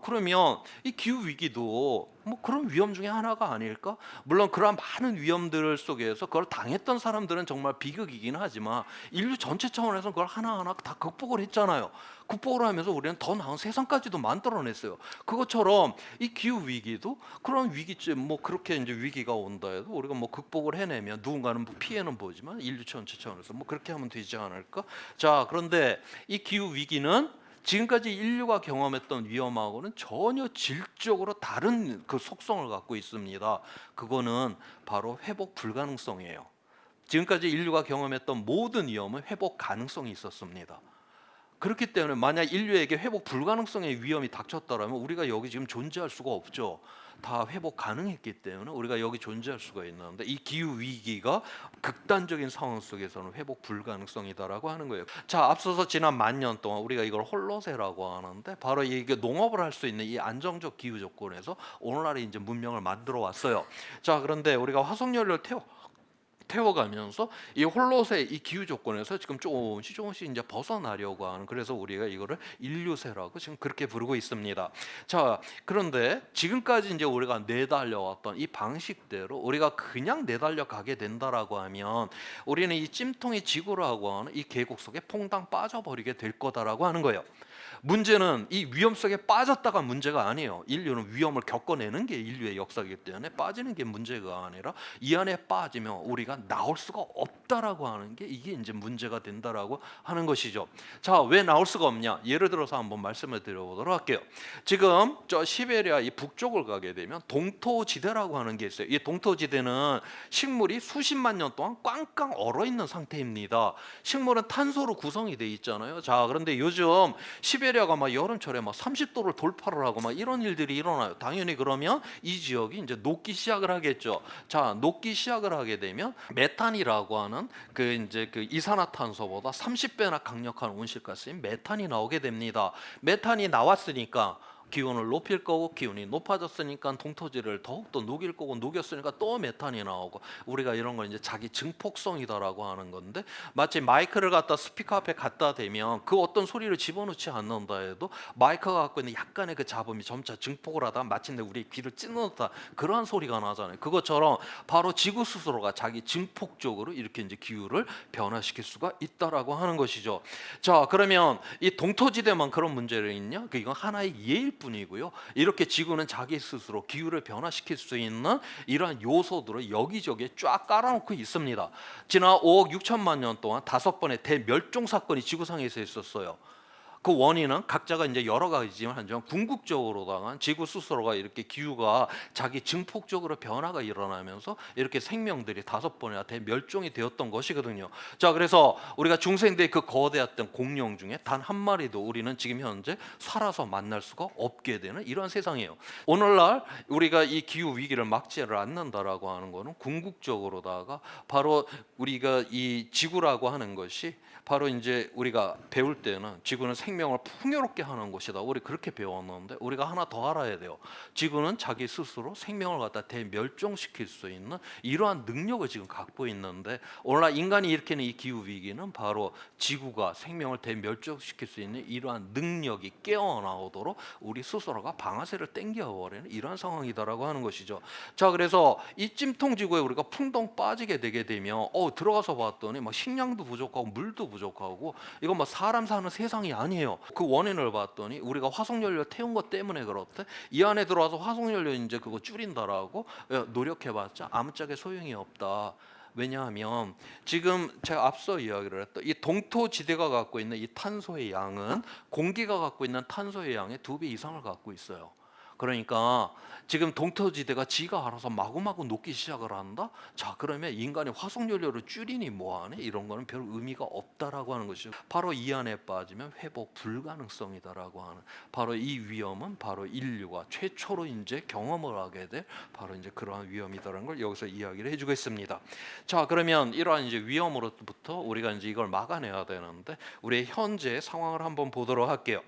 그러면 이 기후 위기도 뭐 그런 위험 중에 하나가 아닐까? 물론 그러한 많은 위험들 속에서 그걸 당했던 사람들은 정말 비극이긴 하지만 인류 전체 차원에서 그걸 하나하나 다 극복을 했잖아요. 극복을 하면서 우리는 더 나은 세상까지도 만들어냈어요. 그것처럼 이 기후 위기도 그런 위기쯤 뭐 그렇게 이제 위기가 온다 해도 우리가 뭐 극복을 해내면 누군가는 뭐 피해는 보지만 인류 전체 차원에서 뭐 그렇게 하면 되지 않을까? 자, 그런데 이 기후 위기는 지금까지 인류가 경험했던 위험하고는 전혀 질적으로 다른 그 속성을 갖고 있습니다. 그거는 바로 회복 불가능성이에요. 지금까지 인류가 경험했던 모든 위험은 회복 가능성이 있었습니다. 그렇기 때문에 만약 인류에게 회복 불가능성의 위험이 닥쳤다면 우리가 여기 지금 존재할 수가 없죠. 다 회복 가능했기 때문에 우리가 여기 존재할 수가 있는데, 이 기후 위기가 극단적인 상황 속에서는 회복 불가능성이다라고 하는 거예요. 자, 앞서서 지난 10,000년 동안 우리가 이걸 홀로세라고 하는데, 바로 이게 농업을 할 수 있는 이 안정적 기후 조건에서 오늘날의 이제 문명을 만들어 왔어요. 자, 그런데 우리가 화석연료를 태워가면서 이 홀로세 이 기후 조건에서 지금 조금씩 이제 벗어나려고 하는, 그래서 우리가 이거를 인류세라고 지금 그렇게 부르고 있습니다. 자, 그런데 지금까지 이제 우리가 내달려왔던 이 방식대로 우리가 그냥 내달려 가게 된다라고 하면 우리는 이 찜통이 지구라고 하는 이 계곡 속에 퐁당 빠져버리게 될 거다라고 하는 거예요. 문제는 이 위험 속에 빠졌다가 문제가 아니에요. 인류는 위험을 겪어내는 게 인류의 역사이기 때문에 빠지는 게 문제가 아니라 이 안에 빠지면 우리가 나올 수가 없다라고 하는 게 이게 이제 문제가 된다라고 하는 것이죠. 자, 왜 나올 수가 없냐? 예를 들어서 한번 말씀을 드려보도록 할게요. 지금 저 시베리아 이 북쪽을 가게 되면 동토지대라고 하는 게 있어요. 이 동토지대는 식물이 수십만 년 동안 꽝꽝 얼어 있는 상태입니다. 식물은 탄소로 구성이 돼 있잖아요. 자, 그런데 요즘 시베리아 시베리아가 막 여름철에 막 30도를 돌파를 하고 막 이런 일들이 일어나요. 당연히 그러면 이 지역이 이제 녹기 시작을 하겠죠. 자, 녹기 시작을 하게 되면 메탄이라고 하는 그 이제 그 이산화탄소보다 30배나 강력한 온실가스인 메탄이 나오게 됩니다. 메탄이 나왔으니까 기온을 높일 거고, 기온이 높아졌으니까 동토지를 더욱더 녹일 거고, 녹였으니까 또 메탄이 나오고, 우리가 이런 걸 이제 자기 증폭성이다라고 하는 건데, 마치 마이크를 갖다 스피커 앞에 갖다 대면 그 어떤 소리를 집어넣지 않는다 해도 마이크가 갖고 있는 약간의 그 잡음이 점차 증폭을 하다 마침내 우리 귀를 찢는다, 그러한 소리가 나잖아요. 그것처럼 바로 지구 스스로가 자기 증폭적으로 이렇게 이제 기후를 변화시킬 수가 있다라고 하는 것이죠. 자, 그러면 이 동토지대만 그런 문제를 있냐? 이건 하나의 예일 뿐이고요. 이렇게 지구는 자기 스스로 기후를 변화시킬 수 있는 이러한 요소들을 여기저기에 쫙 깔아놓고 있습니다. 지난 5억 6천만 년 동안 5번의 대멸종 사건이 지구상에서 있었어요. 그 원인은 각자가 이제 여러 가지지만 하지만 궁극적으로다가 지구 스스로가 이렇게 기후가 자기 증폭적으로 변화가 일어나면서 이렇게 생명들이 5번이나 대멸종이 되었던 것이거든요. 자, 그래서 우리가 중생대의 그 거대했던 공룡 중에 단 한 마리도 우리는 지금 현재 살아서 만날 수가 없게 되는 이런 세상이에요. 오늘날 우리가 이 기후 위기를 막지를 않는다라고 하는 거는 궁극적으로다가 바로 우리가 이 지구라고 하는 것이 바로 이제 우리가 배울 때는 지구는 생명을 풍요롭게 하는 곳이다. 우리 그렇게 배웠는데 우리가 하나 더 알아야 돼요. 지구는 자기 스스로 생명을 갖다 대멸종시킬 수 있는 이러한 능력을 지금 갖고 있는데, 오늘날 인간이 일으키는 이 기후 위기는 바로 지구가 생명을 대멸종시킬 수 있는 이러한 능력이 깨어나오도록 우리 스스로가 방아쇠를 당겨버리는 이러한 상황이다라고 하는 것이죠. 자, 그래서 이 찜통지구에 우리가 풍덩 빠지게 되게 되면 들어가서 봤더니 막 식량도 부족하고 물도 부족하고 이건 뭐 사람 사는 세상이 아니에요. 그 원인을 봤더니 우리가 화석연료 태운 것 때문에 그렇대. 이 안에 들어와서 화석연료 이제 그거 줄인다라고 노력해봤자 아무짝에 소용이 없다. 왜냐하면 지금 제가 앞서 이야기를 했던 이 동토지대가 갖고 있는 이 탄소의 양은 공기가 갖고 있는 탄소의 양의 2배 이상을 갖고 있어요. 그러니까 지금 동토지대가 지가 알아서 마구마구 녹기 시작을 한다? 자, 그러면 인간이 화석연료를 줄이니 뭐하니? 이런 거는 별 의미가 없다라고 하는 것이죠. 바로 이 안에 빠지면 회복 불가능성이다라고 하는, 바로 이 위험은 바로 인류가 최초로 이제 경험을 하게 될 바로 이제 그러한 위험이다라는 걸 여기서 이야기를 해주고 있습니다. 자, 그러면 이러한 이제 위험으로부터 우리가 이제 이걸 막아내야 되는데 우리의 현재 상황을 한번 보도록 할게요.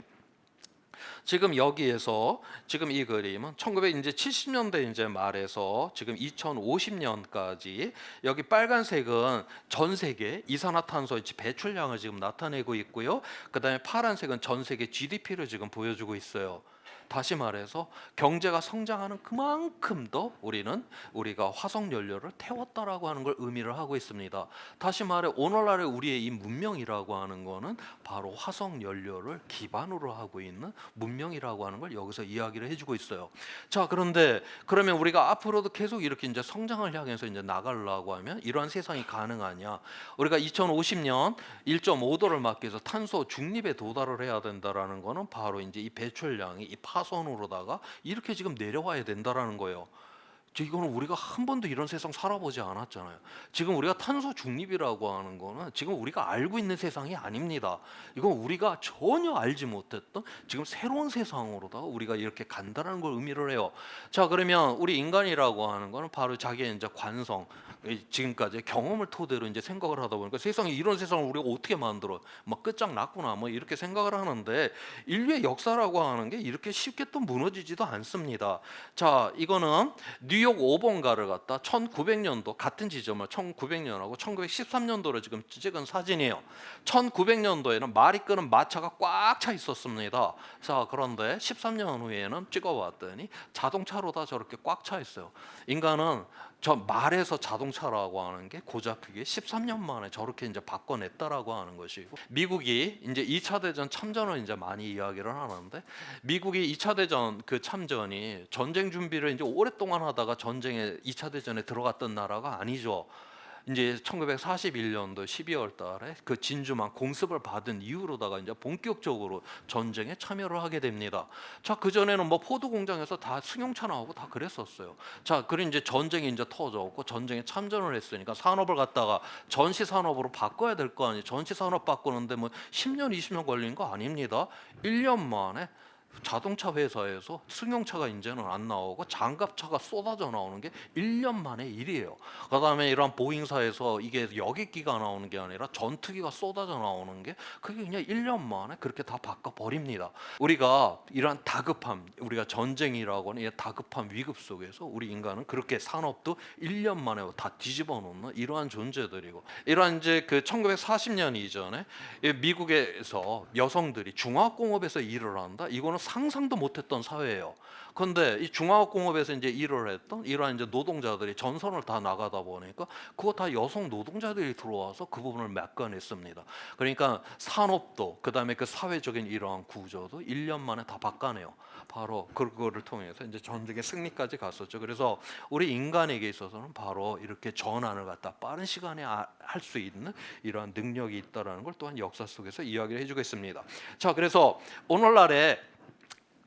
지금 여기에서 지금 이 그림은 1970년대 이제 말에서 지금 2050년까지 여기 빨간색은 전 세계 이산화탄소의 배출량을 지금 나타내고 있고요. 그다음에 파란색은 전 세계 GDP를 지금 보여주고 있어요. 다시 말해서 경제가 성장하는 그만큼 더 우리가 화석 연료를 태웠다라고 하는 걸 의미를 하고 있습니다. 다시 말해 오늘날의 우리의 이 문명이라고 하는 거는 바로 화석 연료를 기반으로 하고 있는 문명이라고 하는 걸 여기서 이야기를 해주고 있어요. 자, 그런데 그러면 우리가 앞으로도 계속 이렇게 이제 성장을 향해서 이제 나가려고 하면 이러한 세상이 가능하냐? 우리가 2050년 1.5도를 막기 위해서 탄소 중립에 도달을 해야 된다라는 거는 바로 이제 이 배출량이 이 파손으로다가 이렇게 지금 내려와야 된다라는 거예요. 이거는 우리가 한 번도 이런 세상 살아보지 않았잖아요. 지금 우리가 탄소 중립이라고 하는 거는 지금 우리가 알고 있는 세상이 아닙니다. 이건 우리가 전혀 알지 못했던 지금 새로운 세상으로다가 우리가 이렇게 간다는 걸 의미를 해요. 자, 그러면 우리 인간이라고 하는 거는 바로 자기의 이제 관성, 지금까지 경험을 토대로 이제 생각을 하다 보니까 세상에 이런 세상을 우리가 어떻게 만들어? 막 끝장났구나 뭐 이렇게 생각을 하는데 인류의 역사라고 하는 게 이렇게 쉽게 또 무너지지도 않습니다. 자, 이거는 뉴욕 5번가를 갖다 1900년도 같은 지점을 1900년하고 1913년도로 지금 찍은 사진이에요. 1900년도에는 말이 끄는 마차가 꽉 차 있었습니다. 자, 그런데 13년 후에는 찍어봤더니 자동차로 다 저렇게 꽉 차 있어요. 인간은 저 말에서 자동차라고 하는 게 고잡히게 13년 만에 저렇게 이제 바꿔냈다라고 하는 것이고, 미국이 이제 2차 대전 참전을 이제 많이 이야기를 하는데 미국이 2차 대전 그 참전이 전쟁 준비를 이제 오랫동안 하다가 전쟁에 2차 대전에 들어갔던 나라가 아니죠. 이제 1941년도 12월 달에 그 진주만 공습을 받은 이후로다가 이제 본격적으로 전쟁에 참여를 하게 됩니다. 자, 그전에는 뭐 포도 공장에서 다 승용차 나오고 다 그랬었어요. 자, 그리고 이제 전쟁이 이제 터졌고 전쟁에 참전을 했으니까 산업을 갖다가 전시 산업으로 바꿔야 될 거 아니에요. 전시 산업 바꾸는데 뭐 10년, 20년 걸린 거 아닙니다. 1년 만에 자동차 회사에서 승용차가 이제는 안 나오고 장갑차가 쏟아져 나오는 게 1년 만의 일이에요. 그다음에 이런 보잉사에서 이게 여객기가 나오는 게 아니라 전투기가 쏟아져 나오는 게 그게 그냥 1년 만에 그렇게 다 바꿔 버립니다. 우리가 이러한 다급함, 우리가 전쟁이라고 하는 이 다급함 위급 속에서 우리 인간은 그렇게 산업도 1년 만에 다 뒤집어 놓는 이러한 존재들이고, 이러한 이제 그 1940년 이전에 미국에서 여성들이 중화학공업에서 일을 한다. 이거는 상상도 못했던 사회예요. 그런데 이 중화학공업에서 이제 일을 했던 이러한 이제 노동자들이 전선을 다 나가다 보니까 그거 다 여성 노동자들이 들어와서 그 부분을 메꿔냈습니다. 그러니까 산업도 그다음에 그 사회적인 이러한 구조도 1년 만에 다 바꿔내요. 바로 그거를 통해서 이제 전쟁의 승리까지 갔었죠. 그래서 우리 인간에게 있어서는 바로 이렇게 전환을 갖다 빠른 시간에 할 수 있는 이러한 능력이 있다라는 걸 또한 역사 속에서 이야기를 해주겠습니다. 자, 그래서 오늘날에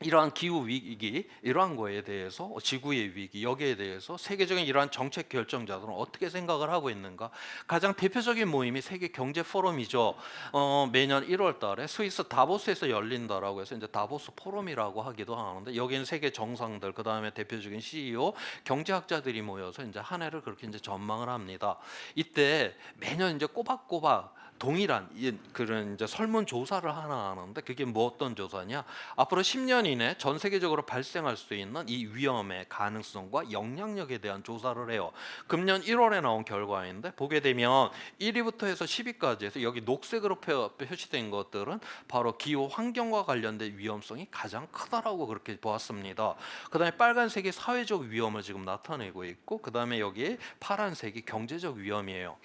이러한 기후 위기, 이러한 거에 대해서 지구의 위기, 여기에 대해서 세계적인 이러한 정책 결정자들은 어떻게 생각을 하고 있는가? 가장 대표적인 모임이 세계 경제 포럼이죠. 매년 1월달에 스위스 다보스에서 열린다라고 해서 이제 다보스 포럼이라고 하기도 하는데, 여기는 세계 정상들, 그 다음에 대표적인 CEO, 경제학자들이 모여서 이제 한 해를 그렇게 이제 전망을 합니다. 이때 매년 이제 꼬박꼬박 동일한 그런 이제 설문 조사를 하나 하는데, 그게 뭐 어떤 조사냐? 앞으로 10년 이내 전 세계적으로 발생할 수 있는 이 위험의 가능성과 영향력에 대한 조사를 해요. 금년 1월에 나온 결과인데, 보게 되면 1위부터 해서 10위까지 해서 여기 녹색으로 표시된 것들은 바로 기후 환경과 관련된 위험성이 가장 크다라고 그렇게 보았습니다. 그다음에 빨간색이 사회적 위험을 지금 나타내고 있고, 그다음에 여기 파란색이 경제적 위험이에요.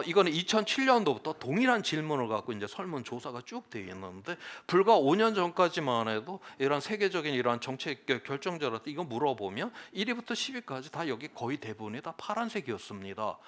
이거는 2007년도부터 동일한 질문을 갖고 이제 설문 조사가 쭉 되어 있는데, 불과 5년 전까지만 해도 이런 세계적인 이런 정책 결정자한테 이거 물어보면 1위부터 10위까지 다 여기 거의 대부분이 다 파란색이었습니다.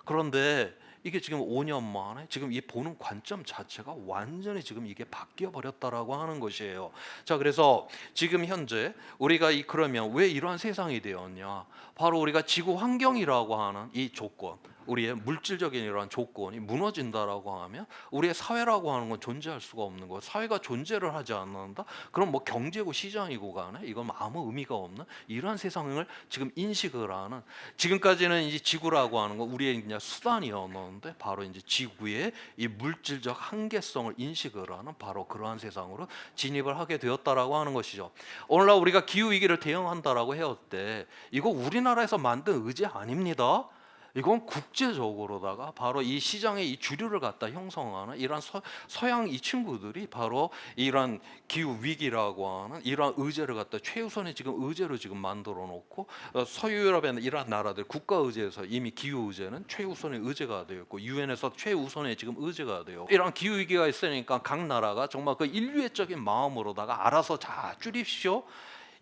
그런데 이게 지금 5년 만에 지금 이 보는 관점 자체가 완전히 지금 이게 바뀌어 버렸다라고 하는 것이에요. 자, 그래서 지금 현재 우리가 그러면 왜 이러한 세상이 되었냐? 바로 우리가 지구 환경이라고 하는 이 조건, 우리의 물질적인 이러한 조건이 무너진다라고 하면 우리의 사회라고 하는 건 존재할 수가 없는 거. 사회가 존재를 하지 않는다? 그럼 뭐 경제고 시장이고 간에 이건 아무 의미가 없는 이러한 세상을 지금 인식을 하는, 지금까지는 이제 지구라고 하는 건 우리의 그냥 수단이었는데, 바로 이제 지구의 이 물질적 한계성을 인식을 하는 바로 그러한 세상으로 진입을 하게 되었다라고 하는 것이죠. 오늘날 우리가 기후 위기를 대응한다라고 해올 때 이거 우리나라에서 만든 의제 아닙니다. 이건 국제적으로다가 바로 이 시장의 이 주류를 갖다 형성하는 이러한 서양 이 친구들이 바로 이러한 기후 위기라고 하는 이러한 의제를 갖다 최우선의 지금 의제로 지금 만들어 놓고, 서유럽의 이러한 나라들 국가 의제에서 이미 기후 의제는 최우선의 의제가 되었고, 유엔에서 최우선의 지금 의제가 되어, 이러한 기후 위기가 있으니까 각 나라가 정말 그 인류애적인 마음으로다가 알아서 자 줄입시오.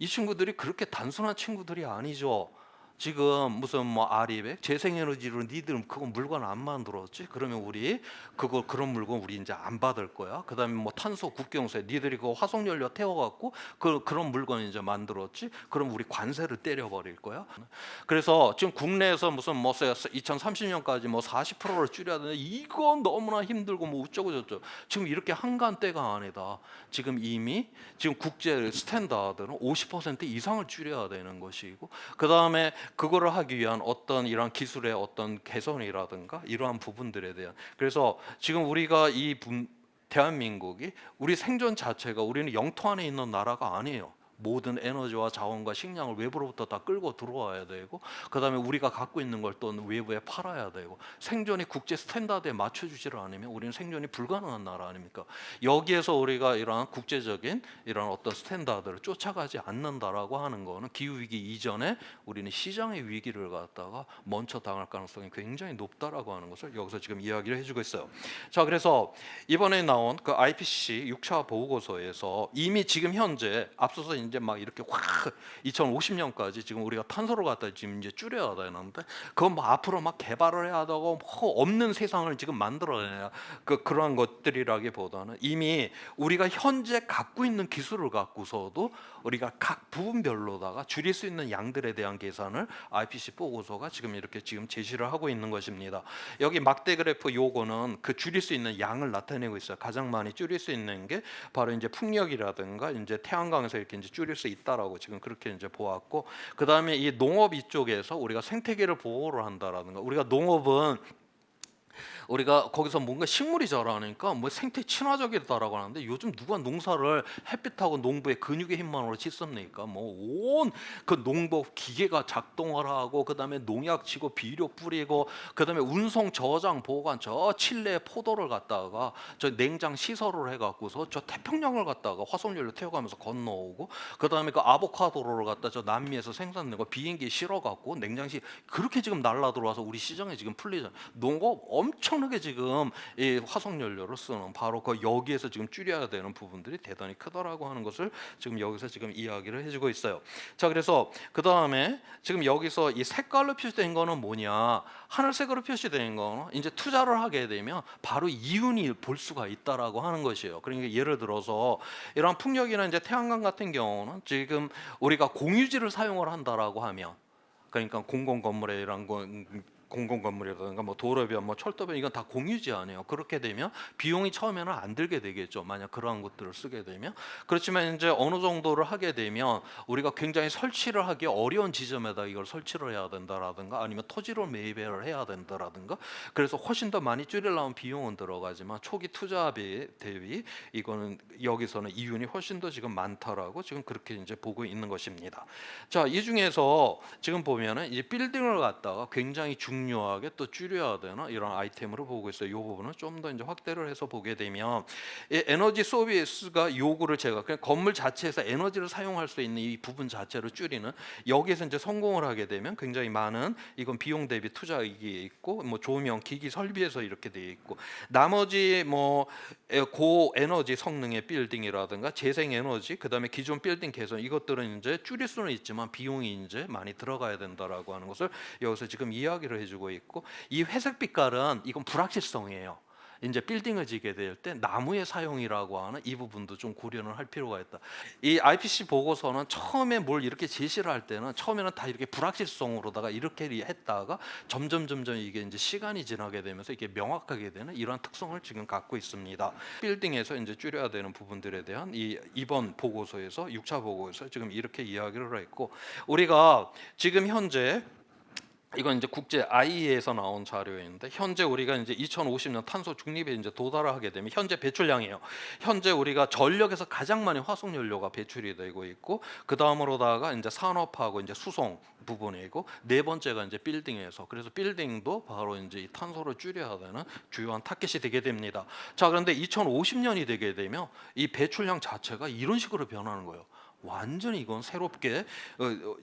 이 친구들이 그렇게 단순한 친구들이 아니죠. 지금 무슨 뭐 아리백 재생에너지로 니들 그거 물건 안 만들었지? 그러면 우리 그런 물건 우리 이제 안 받을 거야. 그다음에 뭐 탄소 국경세 니들이 그 화석 연료 태워갖고 그런 물건 이제 만들었지? 그럼 우리 관세를 때려버릴 거야. 그래서 지금 국내에서 무슨 뭐 2030년까지 뭐 40%를 줄여야 되는데 이건 너무나 힘들고 뭐 어쩌고 저쩌고. 지금 이렇게 한간 때가 아니다. 지금 이미 지금 국제 스탠다드는 50% 이상을 줄여야 되는 것이고, 그다음에 그거를 하기 위한 어떤 이러한 기술의 어떤 개선이라든가 이러한 부분들에 대한, 그래서 지금 우리가 대한민국이 우리 생존 자체가 우리는 영토 안에 있는 나라가 아니에요. 모든 에너지와 자원과 식량을 외부로부터 다 끌고 들어와야 되고, 그다음에 우리가 갖고 있는 걸 또 외부에 팔아야 되고, 생존이 국제 스탠다드에 맞춰주지를 않으면 우리는 생존이 불가능한 나라 아닙니까? 여기에서 우리가 이러한 국제적인 이런 어떤 스탠다드를 쫓아가지 않는다라고 하는 거는 기후 위기 이전에 우리는 시장의 위기를 갖다가 먼저 당할 가능성이 굉장히 높다라고 하는 것을 여기서 지금 이야기를 해주고 있어요. 자, 그래서 이번에 나온 그 IPCC 6차 보고서에서 이미 지금 현재 앞서서 이제 막 이렇게 확 2050년까지 지금 우리가 탄소를 갖다 지금 이제 줄여야 되는데 그건 뭐 앞으로 막 개발을 해야 되고 뭐 없는 세상을 지금 만들어내야 그러한 것들이라기보다는 이미 우리가 현재 갖고 있는 기술을 갖고서도 우리가 각 부분별로다가 줄일 수 있는 양들에 대한 계산을 IPCC 보고서가 지금 이렇게 지금 제시를 하고 있는 것입니다. 여기 막대 그래프 요거는 그 줄일 수 있는 양을 나타내고 있어요. 가장 많이 줄일 수 있는 게 바로 이제 풍력이라든가 이제 태양광에서 이렇게 이제 줄일 수 있다라고 지금 그렇게 이제 보았고, 그 다음에 이 농업 이쪽에서 우리가 생태계를 보호를 한다라든가, 우리가 농업은 우리가 거기서 뭔가 식물이 자라니까 뭐 생태 친화적이다라고 하는데 요즘 누가 농사를 햇빛하고 농부의 근육의 힘만으로 짓습니까? 뭐 온 그 농법 기계가 작동을 하고 그다음에 농약 치고 비료 뿌리고 그다음에 운송 저장 보관 저 칠레 포도를 갖다가 저 냉장 시설을 해갖고서 저 태평양을 갖다가 화석연료 태워가면서 건너오고 그다음에 그 아보카도를 갖다 저 남미에서 생산된 거 비행기에 실어갖고 냉장시 그렇게 지금 날라 들어와서 우리 시장에 지금 풀리잖아요. 농업 엄청나게 지금 이 화석연료를 쓰는 바로 그 여기에서 지금 줄여야 되는 부분들이 대단히 크다라고 하는 것을 지금 여기서 지금 이야기를 해주고 있어요. 자, 그래서 그 다음에 지금 여기서 이 색깔로 표시된 거는 뭐냐? 하늘색으로 표시된 거는 이제 투자를 하게 되면 바로 이윤이 볼 수가 있다라고 하는 것이에요. 그러니까 예를 들어서 이런 풍력이나 이제 태양광 같은 경우는 지금 우리가 공유지를 사용을 한다라고 하면, 그러니까 공공 건물에 이런 거 공공 건물이라든가 뭐 도로변, 뭐 철도변 이건 다 공유지 아니에요. 그렇게 되면 비용이 처음에는 안 들게 되겠죠. 만약 그러한 것들을 쓰게 되면. 그렇지만 이제 어느 정도를 하게 되면 우리가 굉장히 설치를 하기 어려운 지점에다 이걸 설치를 해야 된다라든가 아니면 토지를 매입을 해야 된다라든가 그래서 훨씬 더 많이 줄이려면 비용은 들어가지만 초기 투자비 대비 이거는 여기서는 이윤이 훨씬 더 지금 많다라고 지금 그렇게 이제 보고 있는 것입니다. 자, 이 중에서 지금 보면은 이제 빌딩을 갖다가 굉장히 중요하게 또 줄여야 되나 이런 아이템으로 보고 있어요. 이 부분은 좀 더 이제 확대를 해서 보게 되면 이 에너지 서비스가 요구를 제가 그냥 건물 자체에서 에너지를 사용할 수 있는 이 부분 자체를 줄이는 여기에서 이제 성공을 하게 되면 굉장히 많은 이건 비용 대비 투자이익이 있고 뭐 조명, 기기 설비에서 이렇게 돼 있고 나머지 뭐 고에너지 성능의 빌딩이라든가 재생에너지 그다음에 기존 빌딩 개선 이것들은 이제 줄일 수는 있지만 비용이 이제 많이 들어가야 된다라고 하는 것을 여기서 지금 이야기를 해주고 있고 이 회색 빛깔은 이건 불확실성이에요. 이제 빌딩을 지게 될 때 나무의 사용이라고 하는 이 부분도 좀 고려를 할 필요가 있다. 이 IPCC 보고서는 처음에 뭘 이렇게 제시를 할 때는 처음에는 다 이렇게 불확실성으로다가 이렇게 했다가 점점 이게 이제 시간이 지나게 되면서 이게 명확하게 되는 이러한 특성을 지금 갖고 있습니다. 빌딩에서 이제 줄여야 되는 부분들에 대한 이번 보고서에서 6차 보고에서 지금 이렇게 이야기를 했고 우리가 지금 현재 이건 이제 국제 IEA에서 나온 자료인데 현재 우리가 이제 2050년 탄소 중립에 이제 도달을 하게 되면 현재 배출량이에요. 현재 우리가 전력에서 가장 많이 화석연료가 배출이 되고 있고 그 다음으로다가 이제 산업하고 이제 수송 부분이고 네 번째가 이제 빌딩에서 그래서 빌딩도 바로 이제 이 탄소를 줄여야 되는 주요한 타겟이 되게 됩니다. 자, 그런데 2050년이 되게 되면 이 배출량 자체가 이런 식으로 변하는 거예요. 완전히 이건 새롭게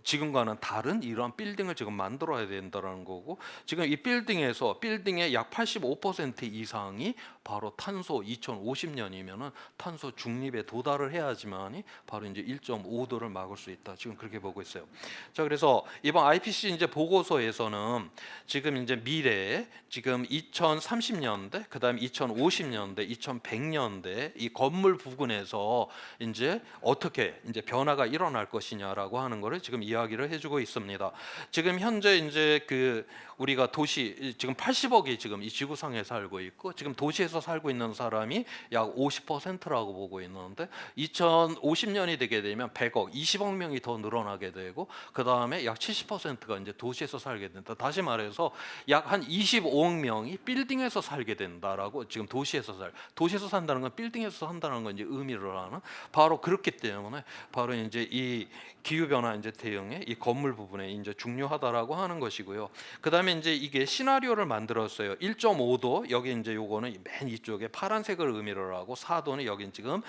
지금과는 다른 이러한 빌딩을 지금 만들어야 된다는 거고 지금 이 빌딩의 약 85% 이상이 바로 탄소 2050년이면은 탄소 중립에 도달을 해야지만이 바로 이제 1.5도를 막을 수 있다. 지금 그렇게 보고 있어요. 자, 그래서 이번 IPCC 이제 보고서에서는 지금 이제 미래에 지금 2030년대, 그다음 2050년대, 2100년대 이 건물 부근에서 이제 어떻게 이제 변화가 일어날 것이냐라고 하는 거를 지금 이야기를 해주고 있습니다. 지금 현재 이제 그 우리가 도시 지금 80억이 지금 이 지구상에 살고 있고 지금 도시에서 살고 있는 사람이 약 50%라고 보고 있는데 2050년이 되게 되면 100억, 20억 명이 더 늘어나게 되고 그 다음에 약 70%가 이제 도시에서 살게 된다. 다시 말해서 약 한 25억 명이 빌딩에서 살게 된다라고 지금 도시에서 산다는 건 빌딩에서 산다는 건 이제 의미를 하는 바로 그렇기 때문에 바로 이제 이 기후 변화 이제 대응에 이 건물 부분에 이제 중요하다라고 하는 것이고요. 그다음에 이제 이게 시나리오를 만들었어요. 1.5도 여기 이제 요거는 맨 이쪽에 파란색을 의미를 하고 4도는 여긴 지금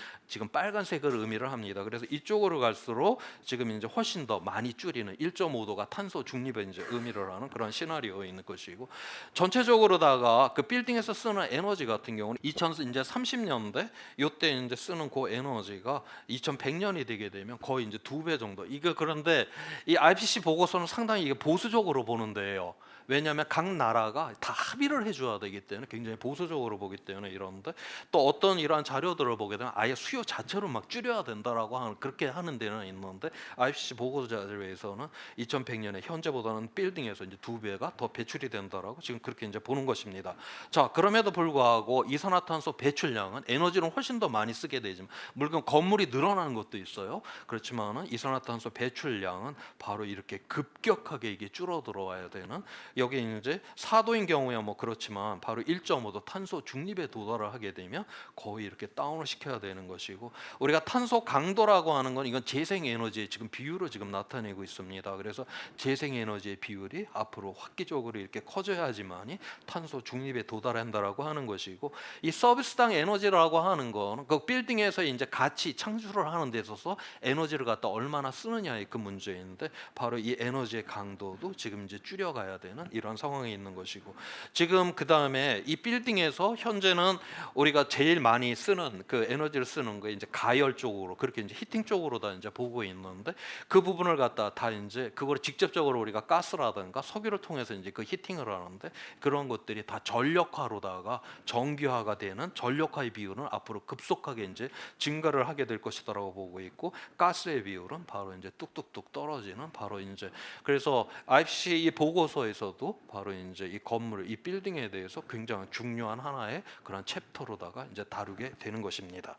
빨간색을 의미를 합니다. 그래서 이쪽으로 갈수록 지금 이제 훨씬 더 많이 줄이는 1.5도가 탄소 중립에 이제 의미를 하는 그런 시나리오에 있는 것이고 전체적으로다가 그 빌딩에서 쓰는 에너지 같은 경우는 2030년대 요때 이제 쓰는 그 에너지가 2100년이 되게 되면 거의 이제 2배 정도. 이게 그런데 이 IPCC 보고서는 상당히 이게 보수적으로 보는데요. 왜냐하면 각 나라가 다 합의를 해줘야 되기 때문에 굉장히 보수적으로 보기 때문에 이러는데, 또 어떤 이러한 자료들을 보게 되면 아예 수요 자체를 막 줄여야 된다라고 하는, 그렇게 하는 데는 있는데, IPCC 보고서 자료에서는 2100년에 현재보다는 빌딩에서 이제 2배가 더 배출이 된다라고 지금 그렇게 이제 보는 것입니다. 자, 그럼에도 불구하고 이산화탄소 배출량은 에너지를 훨씬 더 많이 쓰게 되지만, 물론 건물이 늘어나는 것도 있어요. 그렇지만은 이산화탄소 배출량은 바로 이렇게 급격하게 이게 줄어들어와야 되는, 여기 이제 사도인 경우야 뭐 그렇지만 바로 1.5도 탄소 중립에 도달을 하게 되면 거의 이렇게 다운을 시켜야 되는 것이고, 우리가 탄소 강도라고 하는 건 이건 재생 에너지의 지금 비율을 지금 나타내고 있습니다. 그래서 재생 에너지의 비율이 앞으로 획기적으로 이렇게 커져야지만이 탄소 중립에 도달한다라고 하는 것이고, 이 서비스당 에너지라고 하는 거는 그 빌딩에서 이제 같이 창출을 하는 데 있어서 에너지를 갖다 얼마나 쓰느냐의 그 문제인데, 바로 이 에너지의 강도도 지금 이제 줄여가야 되는 이런 상황에 있는 것이고, 지금 그 다음에 이 빌딩에서 현재는 우리가 제일 많이 쓰는 그 에너지를 쓰는 거 이제 가열 쪽으로, 그렇게 이제 히팅 쪽으로 다 이제 보고 있는데, 그 부분을 갖다 다 이제 그걸 직접적으로 우리가 가스라든가 석유를 통해서 이제 그 히팅을 하는데, 그런 것들이 다 전력화로다가 정규화가 되는 전력화의 비율은 앞으로 급속하게 이제 증가를 하게 될 것이다라고 보고 있고, 가스의 비율은 바로 이제 뚝뚝뚝 떨어지는, 바로 이제 그래서 IPCC 이 보고서에서도 바로 이제 이 건물, 이 빌딩에 대해서 굉장히 중요한 하나의 그런 챕터로다가 이제 다루게 되는 것입니다.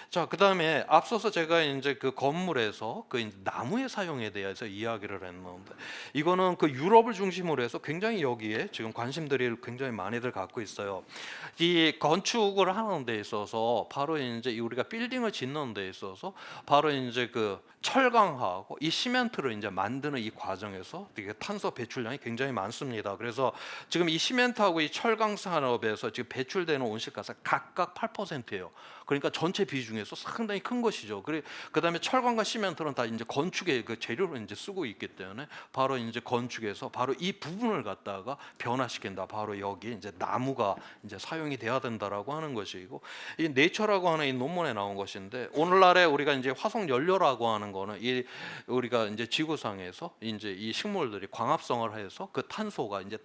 자, 그다음에 앞서서 제가 이제 그 건물에서 그 이제 나무의 사용에 대해서 이야기를 했는데, 이거는 그 유럽을 중심으로 해서 굉장히 여기에 지금 관심들이 굉장히 많이들 갖고 있어요. 이 건축을 하는 데 있어서 바로 이제 이 우리가 빌딩을 짓는 데 있어서 바로 이제 그 철강하고 이 시멘트를 이제 만드는 이 과정에서 되게 탄소 배출량이 굉장히 많습니다. 그래서 지금 이 시멘트하고 이 철강 산업에서 지금 배출되는 온실가스 각각 8%예요. 그러니까 전체 비중에서 상당히 큰 것이죠. 그다음에 철강과 시멘트는 다 이제 건축의 그 재료로 이제 쓰고 있기 때문에 바로 이제 건축에서 바로 이 부분을 갖다가 변화시킨다. 바로 여기 이제 나무가 이제 사용이 돼야 된다라고 하는 것이고, 이 네이처라고 하는 이 논문에 나온 것인데, 오늘날에 우리가 이제 화석 연료라고 하는 거는 이 우리가 이제 지구상에서 이제 이 식물들이 광합성을 해서 그 탄소가 이제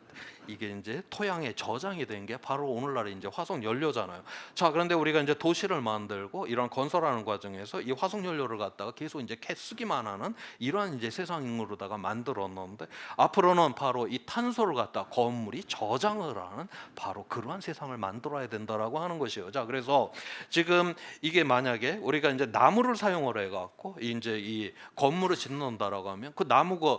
이게 이제 토양에 저장이 된 게 바로 오늘날에 이제 화석 연료잖아요. 자, 그런데 우리가 이제 도시를 만들고 이런 건설하는 과정에서 이 화석 연료를 갖다가 계속 이제 쓰기만 하는 이러한 이제 세상으로다가 만들었는데, 앞으로는 바로 이 탄소를 갖다 건물이 저장을 하는 바로 그러한 세상을 만들어야 된다라고 하는 것이에요. 자, 그래서 지금 이게 만약에 우리가 이제 나무를 사용을 해갖고 이제 이 건물을 짓는다라고 하면 그 나무가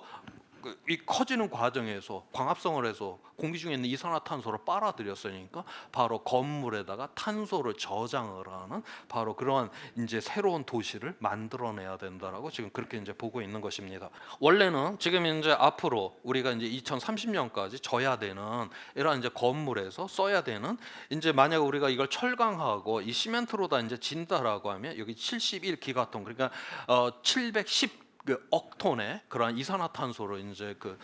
이 커지는 과정에서 광합성을 해서 공기 중에 있는 이산화탄소를 빨아들였으니까 바로 건물에다가 탄소를 저장을 하는 바로 그러한 이제 새로운 도시를 만들어내야 된다라고 지금 그렇게 이제 보고 있는 것입니다. 원래는 지금 이제 앞으로 우리가 이제 2030년까지 져야 되는 이런 이제 건물에서 써야 되는, 이제 만약 우리가 이걸 철강하고 이 시멘트로다 이제 진다라고 하면 여기 71기가톤, 그러니까 710 그 억톤의 그러한 이산화탄소를 이제 그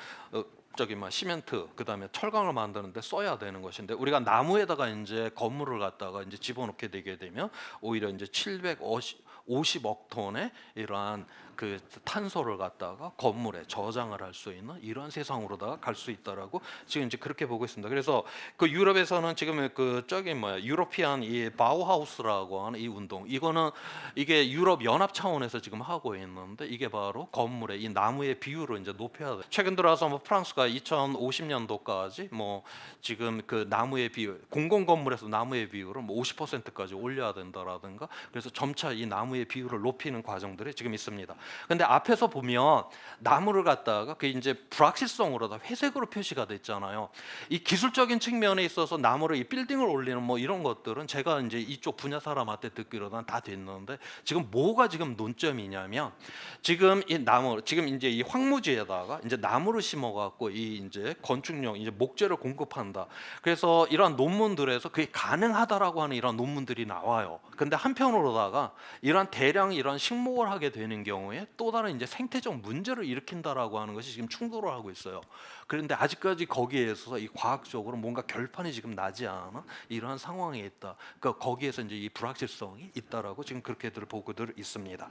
저기 막 시멘트 그다음에 철강을 만드는데 써야 되는 것인데, 우리가 나무에다가 이제 건물을 갖다가 이제 집어넣게 되게 되면 오히려 이제 750억 톤의 이러한 그 탄소를 갖다가 건물에 저장을 할 수 있는 이런 세상으로다가 갈 수 있다라고 지금 이제 그렇게 보고 있습니다. 그래서 그 유럽에서는 지금 그 저기 뭐야 유로피안 이 바우하우스라고 하는 이 운동, 이거는 이게 유럽 연합 차원에서 지금 하고 있는데, 이게 바로 건물의 이 나무의 비율을 이제 높여야 돼. 최근 들어서 뭐 프랑스가 2050년도까지 뭐 지금 그 나무의 비율, 공공 건물에서 나무의 비율을 뭐 50%까지 올려야 된다라든가, 그래서 점차 이 나무의 비율을 높이는 과정들이 지금 있습니다. 근데 앞에서 보면 나무를 갖다가 그 이제 불확실성으로 다 회색으로 표시가 됐잖아요. 이 기술적인 측면에 있어서 나무를 이 빌딩을 올리는 뭐 이런 것들은 제가 이제 이쪽 분야 사람한테 듣기로는 다 됐는데, 지금 뭐가 지금 논점이냐면, 지금 이 나무, 지금 이제 이 황무지에다가 이제 나무를 심어갖고 이 이제 건축용 이제 목재를 공급한다. 그래서 이러한 논문들에서 그게 가능하다라고 하는 이런 논문들이 나와요. 근데 한편으로다가 이러한 대량 이런 식목을 하게 되는 경우에 다음에 또 다른 이제 생태적 문제를 일으킨다라고 하는 것이 지금 충돌을 하고 있어요. 그런데 아직까지 거기에 있어서 이 과학적으로 뭔가 결판이 지금 나지 않은 이러한 상황에 있다. 그러니까 거기에서 이제 이 불확실성이 있다라고 지금 그렇게들 보고들 있습니다.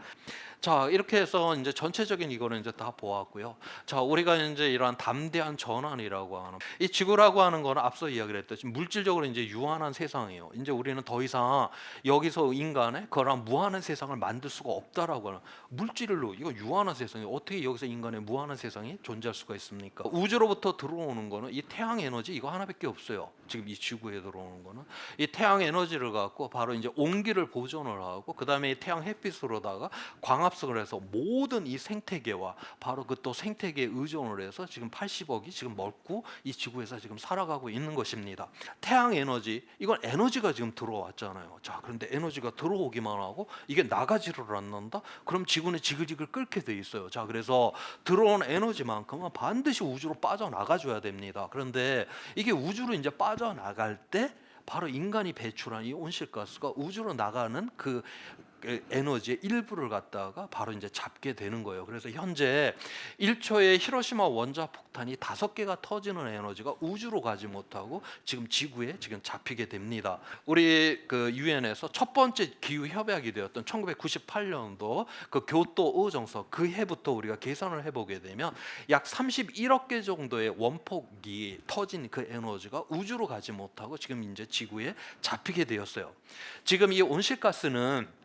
자, 이렇게 해서 이제 전체적인 이거는 이제 다 보았고요. 자, 우리가 이제 이러한 담대한 전환이라고 하는 이 지구라고 하는 거는 앞서 이야기를 했듯이 물질적으로 이제 유한한 세상이에요. 이제 우리는 더 이상 여기서 인간의 그런 무한한 세상을 만들 수가 없다라고 하는 물질로 이거 유한한 세상이 어떻게 여기서 인간의 무한한 세상이 존재할 수가 있습니까? 우주로부터 들어오는 거는 이 태양 에너지 이거 하나밖에 없어요. 지금 이 지구에 들어오는 거는 이 태양 에너지를 갖고 바로 이제 온기를 보존을 하고 그다음에 이 태양 햇빛으로다가 광합성을 해서 모든 이 생태계와 바로 그 또 생태계에 의존을 해서 지금 80억이 지금 먹고 이 지구에서 지금 살아가고 있는 것입니다. 태양 에너지 이건 에너지가 지금 들어왔잖아요. 자, 그런데 에너지가 들어오기만 하고 이게 나가지를 않는다? 그럼 지구는 지글지글 끓게 돼 있어요. 자, 그래서 들어온 에너지만큼은 반드시 우주로 빠져나가줘야 됩니다. 그런데 이게 우주로 이제 빠져나갈 때 바로 인간이 배출한 이 온실가스가 우주로 나가는 그 에너지의 일부를 갖다가 바로 이제 잡게 되는 거예요. 그래서 현재 1초에 히로시마 원자 폭탄이 5개가 터지는 에너지가 우주로 가지 못하고 지금 지구에 지금 잡히게 됩니다. 우리 그 유엔에서 첫 번째 기후 협약이 되었던 1998년도 그 교토 의정서 그 해부터 우리가 계산을 해보게 되면 약 31억 개 정도의 원폭이 터진 그 에너지가 우주로 가지 못하고 지금 이제 지구에 잡히게 되었어요. 지금 이 온실가스는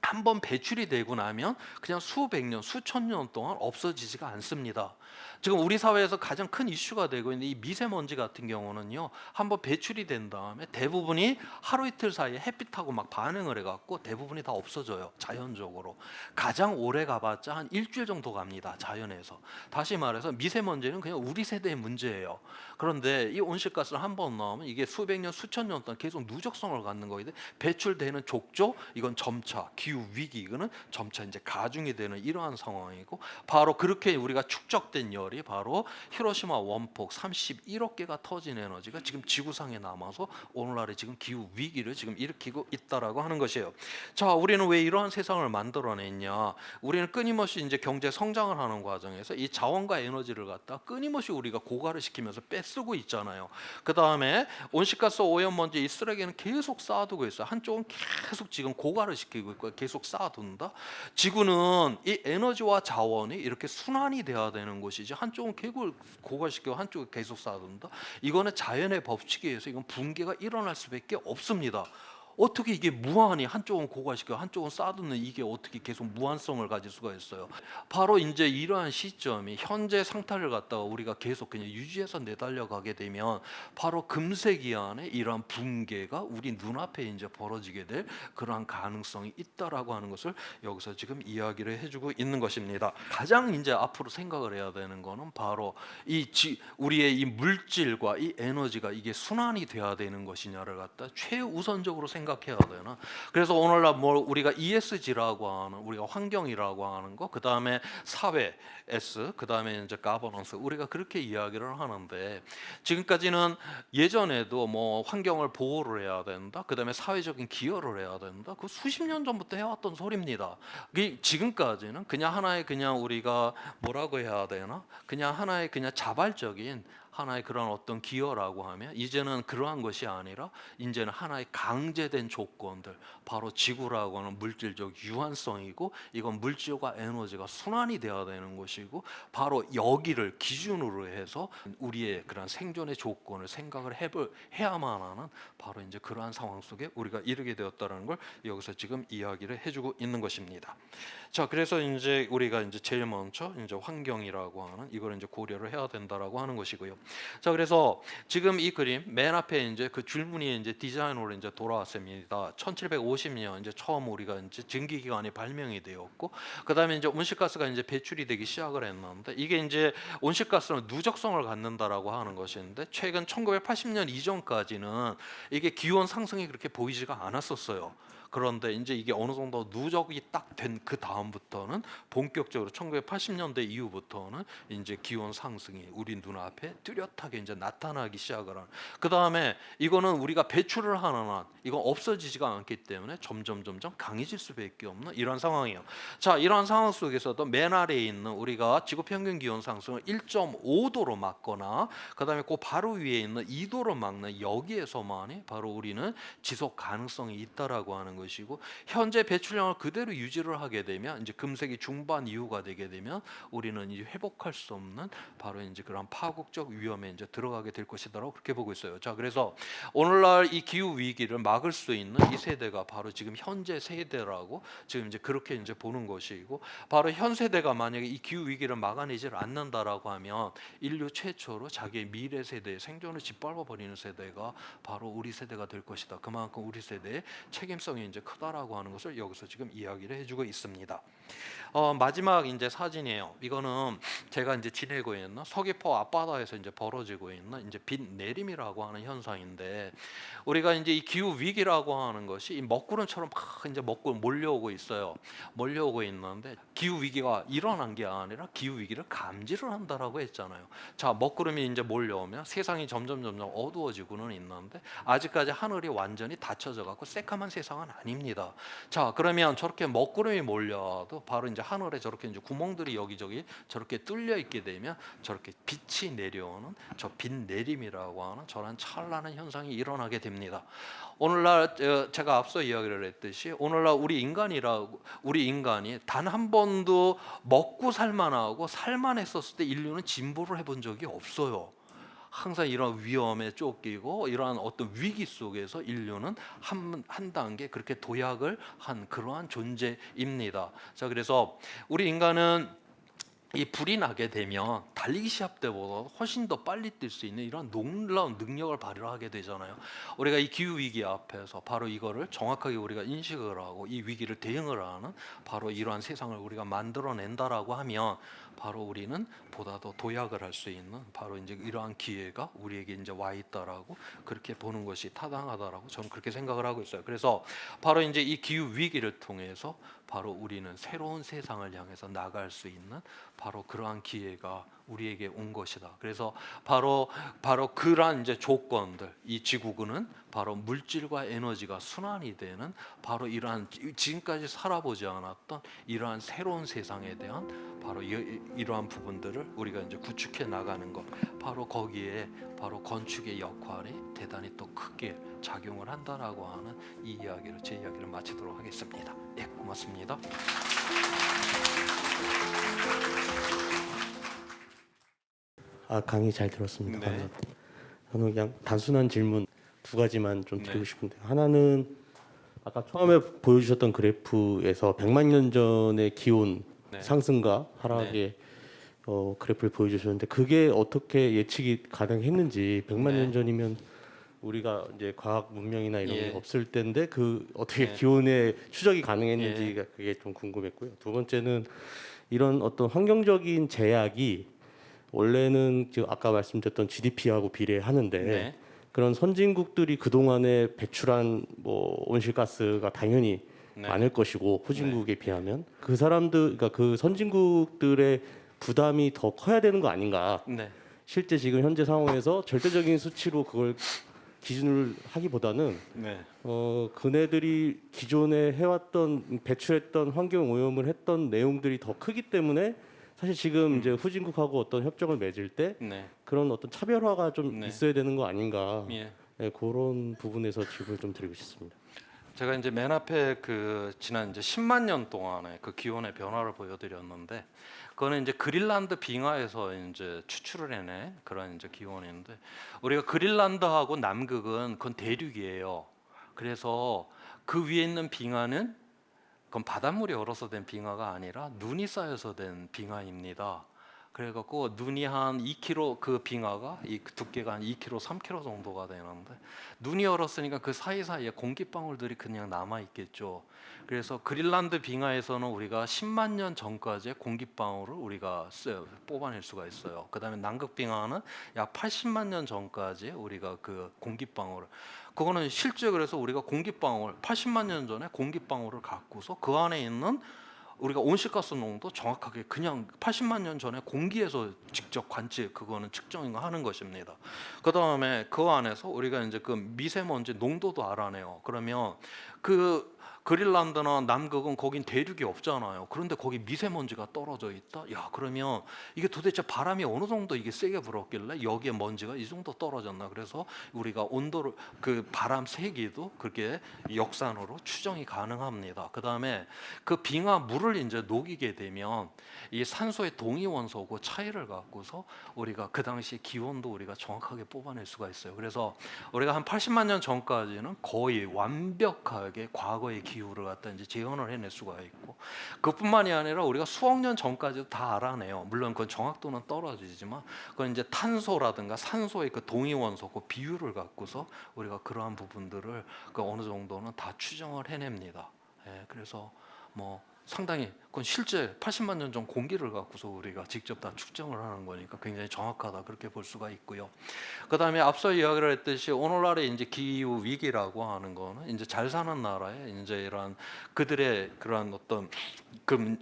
한번 배출이 되고 나면 그냥 수백 년, 수천 년 동안 없어지지가 않습니다. 지금 우리 사회에서 가장 큰 이슈가 되고 있는 이 미세먼지 같은 경우는요, 한번 배출이 된 다음에 대부분이 하루 이틀 사이에 햇빛하고 막 반응을 해갖고 대부분이 다 없어져요. 자연적으로. 가장 오래 가봤자 한 일주일 정도 갑니다. 자연에서. 다시 말해서 미세먼지는 그냥 우리 세대의 문제예요. 그런데 이 온실가스를 한번 넣으면 이게 수백 년, 수천 년 동안 계속 누적성을 갖는 거기 때문에 배출되는 족조, 이건 점차 기후 위기, 이거는 점차 이제 가중이 되는 이러한 상황이고, 바로 그렇게 우리가 축적된 열이 바로 히로시마 원폭 31억 개가 터진 에너지가 지금 지구상에 남아서 오늘날의 지금 기후 위기를 지금 일으키고 있다라고 하는 것이에요. 자, 우리는 왜 이러한 세상을 만들어냈냐? 우리는 끊임없이 이제 경제 성장을 하는 과정에서 이 자원과 에너지를 갖다 끊임없이 우리가 고갈을 시키면서 뺏쓰고 있잖아요. 그 다음에 온실가스 오염먼지 이 쓰레기는 계속 쌓아두고 있어요. 한쪽은 계속 지금 고갈을 시키고 있고 계속 쌓아둔다. 지구는 이 에너지와 자원이 이렇게 순환이 돼야 되는 곳이지 한쪽은 계속 고갈시키고 한쪽은 계속 쌓아둔다. 이거는 자연의 법칙에 의해서 이건 붕괴가 일어날 수밖에 없습니다. 어떻게 이게 무한히 한쪽은 고갈시키고 한쪽은 쌓아두는 이게 어떻게 계속 무한성을 가질 수가 있어요? 바로 이제 이러한 시점이 현재 상태를 갖다가 우리가 계속 그냥 유지해서 내달려가게 되면 바로 금세기 안에 이러한 붕괴가 우리 눈앞에 이제 벌어지게 될 그러한 가능성이 있다라고 하는 것을 여기서 지금 이야기를 해주고 있는 것입니다. 가장 이제 앞으로 생각을 해야 되는 거는 바로 우리의 이 물질과 이 에너지가 이게 순환이 돼야 되는 것이냐를 갖다 최우선적으로 생각해야 되나. 그래서 오늘날 뭐 우리가 ESG라고 하는 우리가 환경이라고 하는 거, 그 다음에 사회 S, 그 다음에 이제 가버넌스, 우리가 그렇게 이야기를 하는데 지금까지는 예전에도 뭐 환경을 보호를 해야 된다, 그 다음에 사회적인 기여를 해야 된다, 그 수십 년 전부터 해왔던 소리입니다. 지금까지는 그냥 하나의 그냥 우리가 뭐라고 해야 되나, 그냥 하나의 그냥 자발적인 하나의 그런 어떤 기여라고 하면 이제는 그러한 것이 아니라 이제는 하나의 강제된 조건들, 바로 지구라고 하는 물질적 유한성이고, 이건 물질과 에너지가 순환이 되어야 되는 것이고, 바로 여기를 기준으로 해서 우리의 그런 생존의 조건을 생각을 해야만 하는 바로 이제 그러한 상황 속에 우리가 이르게 되었다는 걸 여기서 지금 이야기를 해주고 있는 것입니다. 자, 그래서 이제 우리가 이제 제일 먼저 이제 환경이라고 하는 이걸 이제 고려를 해야 된다라고 하는 것이고요. 자, 그래서 지금 이 그림 맨 앞에 이제 그 줄무늬 이제 디자인으로 이제 돌아왔습니다. 1750년 이제 처음 우리가 이제 증기기관이 발명이 되었고, 그다음에 이제 온실가스가 이제 배출이 되기 시작을 했는데, 이게 이제 온실가스는 누적성을 갖는다라고 하는 것인데, 최근 1980년 이전까지는 이게 기온 상승이 그렇게 보이지가 않았었어요. 그런데 이제 이게 어느 정도 누적이 딱 된 그 다음부터는 본격적으로 1980년대 이후부터는 이제 기온 상승이 우리 눈앞에 뚜렷하게 이제 나타나기 시작을 하는. 그 다음에 이거는 우리가 배출을 하는 한 이건 없어지지가 않기 때문에 점점 강해질 수밖에 없는 이런 상황이에요. 자, 이런 상황 속에서도 맨 아래에 있는 우리가 지구 평균 기온 상승을 1.5도로 막거나 그다음에 그 바로 위에 있는 2도로 막는 여기에서만이 바로 우리는 지속 가능성이 있다라고 하는 것이고, 현재 배출량을 그대로 유지를 하게 되면 이제 금세기 중반 이후가 되게 되면 우리는 이제 회복할 수 없는 바로 이제 그런 파국적 위험에 이제 들어가게 될 것이다라고 그렇게 보고 있어요. 자, 그래서 오늘날 이 기후 위기를 막을 수 있는 이 세대가 바로 지금 현재 세대라고 지금 이제 그렇게 이제 보는 것이고, 바로 현 세대가 만약에 이 기후 위기를 막아내지 않는다라고 하면 인류 최초로 자기의 미래 세대의 생존을 짓밟아 버리는 세대가 바로 우리 세대가 될 것이다. 그만큼 우리 세대의 책임성이 이제 크다라고 하는 것을 여기서 지금 이야기를 해주고 있습니다. 마지막 이제 사진이에요. 이거는 제가 이제 지내고 있는 서귀포 앞바다에서 이제 벌어지고 있는 이제 비 내림이라고 하는 현상인데, 우리가 이제 이 기후 위기라고 하는 것이 이 먹구름처럼 막 이제 먹구름 몰려오고 있어요. 몰려오고 있는데 기후 위기가 일어난 게 아니라 기후 위기를 감지를 한다라고 했잖아요. 자, 먹구름이 이제 몰려오면 세상이 점점 어두워지고는 있는데 아직까지 하늘이 완전히 닫혀져 갖고 새까만 세상은 아닙니다. 자, 그러면 저렇게 먹구름이 몰려도 바로 이제 하늘에 저렇게 이제 구멍들이 여기저기 저렇게 뚫려 있게 되면 저렇게 빛이 내려오는 저 빛 내림이라고 하는 저런 찬란한 현상이 일어나게 됩니다. 오늘날 제가 앞서 이야기를 했듯이 오늘날 우리 인간이 단 한 번도 먹고 살만하고 살만했었을 때 인류는 진보를 해본 적이 없어요. 항상 이런 위험에 쫓기고 이러한 어떤 위기 속에서 인류는 한 단계 그렇게 도약을 한 그러한 존재입니다. 자, 그래서 우리 인간은 이 불이 나게 되면 달리기 시합 때보다 훨씬 더 빨리 뛸 수 있는 이런 놀라운 능력을 발휘하게 되잖아요. 우리가 이 기후 위기 앞에서 바로 이거를 정확하게 우리가 인식을 하고 이 위기를 대응을 하는 바로 이러한 세상을 우리가 만들어낸다라고 하면 바로 우리는 보다 더 도약을 할 수 있는 바로 이제 이러한 기회가 우리에게 이제 와 있다라고 그렇게 보는 것이 타당하다라고 저는 그렇게 생각을 하고 있어요. 그래서 바로 이제 이 기후 위기를 통해서 바로 우리는 새로운 세상을 향해서 나갈 수 있는 바로 그러한 기회가 우리에게 온 것이다. 그래서 바로 그러한 이제 조건들, 이 지구군은 바로 물질과 에너지가 순환이 되는 바로 이러한 지금까지 살아보지 않았던 이러한 새로운 세상에 대한 바로 이러한 부분들을 우리가 이제 구축해 나가는 것, 바로 거기에 바로 건축의 역할이 대단히 또 크게 작용을 한다라고 하는 이 이야기를 제 이야기를 마치도록 하겠습니다. 네, 고맙습니다. 강의 잘 들었습니다. 네. 감사합니다. 저는 그냥 단순한 질문 두 가지만 좀 드리고 네. 싶은데, 하나는 아까 처음에 보여주셨던 그래프에서 100만 년 전의 기온 네. 상승과 하락의 그래프를 보여주셨는데, 그게 어떻게 예측이 가능했는지, 100만 네. 년 전이면 우리가 이제 과학 문명이나 이런 예. 게 없을 때인데 그 어떻게 예. 기온의 추적이 가능했는지가 그게 좀 궁금했고요. 두 번째는 이런 어떤 환경적인 제약이 원래는 아까 말씀드렸던 GDP하고 비례하는데, 네. 그런 선진국들이 그동안에 배출한 뭐 온실가스가 당연히 네. 많을 것이고, 후진국에 비하면 그 사람들, 그러니까 그 선진국들의 부담이 더 커야 되는 거 아닌가. 네. 실제 지금 현재 상황에서 절대적인 수치로 그걸 기준을 하기보다는 네. 그네들이 기존에 해왔던 배출했던 환경 오염을 했던 내용들이 더 크기 때문에 사실 지금 이제 후진국하고 어떤 협정을 맺을 때 네. 그런 어떤 차별화가 좀 네. 있어야 되는 거 아닌가. 예. 네, 그런 부분에서 질문을 좀 드리고 싶습니다. 제가 이제 맨 앞에 그 지난 이제 10만 년 동안의 그 기온의 변화를 보여드렸는데, 그거는 이제 그린란드 빙하에서 이제 추출을 해낸 그런 이제 기온인데, 우리가 그린란드하고 남극은 그건 대륙이에요. 그래서 그 위에 있는 빙하는 그건 바닷물이 얼어서 된 빙하가 아니라 눈이 쌓여서 된 빙하입니다. 그래갖고 눈이 한 2km, 그 빙하가 이 두께가 한 2km, 3km 정도가 되는데 눈이 얼었으니까 그 사이사이에 공기방울들이 그냥 남아 있겠죠. 그래서 그린란드 빙하에서는 우리가 10만 년 전까지의 공기방울을 우리가 뽑아낼 수가 있어요. 그다음에 남극 빙하는 약 80만 년 전까지 우리가 그 공기방울을, 그거는 실제 그래서 우리가 공기방울 80만 년 전에 공기방울을 갖고서 그 안에 있는 우리가 온실가스 농도 정확하게 그냥 80만 년 전에 공기에서 직접 그거는 측정하는 것입니다. 그 다음에 그 안에서 우리가 이제 그 미세먼지 농도도 알아내요. 그러면 그 그린란드나 남극은 거긴 대륙이 없잖아요. 그런데 거기 미세먼지가 떨어져 있다. 야, 그러면 이게 도대체 바람이 어느 정도 이게 세게 불었길래 여기에 먼지가 이 정도 떨어졌나? 그래서 우리가 온도를, 그 바람 세기도 그렇게 역산으로 추정이 가능합니다. 그 다음에 그 빙하 물을 이제 녹이게 되면 이 산소의 동위 원소하고 차이를 갖고서 우리가 그 당시 기온도 우리가 정확하게 뽑아낼 수가 있어요. 그래서 우리가 한 80만 년 전까지는 거의 완벽하게 과거의 기후를 갖다 이제 재현을 해낼 수가 있고, 그뿐만이 아니라 우리가 수억 년 전까지도 다 알아내요. 물론 그 정확도는 떨어지지만 그건 이제 탄소라든가 산소의 그 동위 원소 그 비율을 갖고서 우리가 그러한 부분들을 그 어느 정도는 다 추정을 해냅니다. 예, 그래서 뭐 상당히 그건 실제 80만 년 전 공기를 갖고서 우리가 직접 다 측정을 하는 거니까 굉장히 정확하다, 그렇게 볼 수가 있고요. 그다음에 앞서 이야기를 했듯이 오늘날의 이제 기후 위기라고 하는 거는 이제 잘 사는 나라에 이제 이러한 그들의 그러한 어떤 그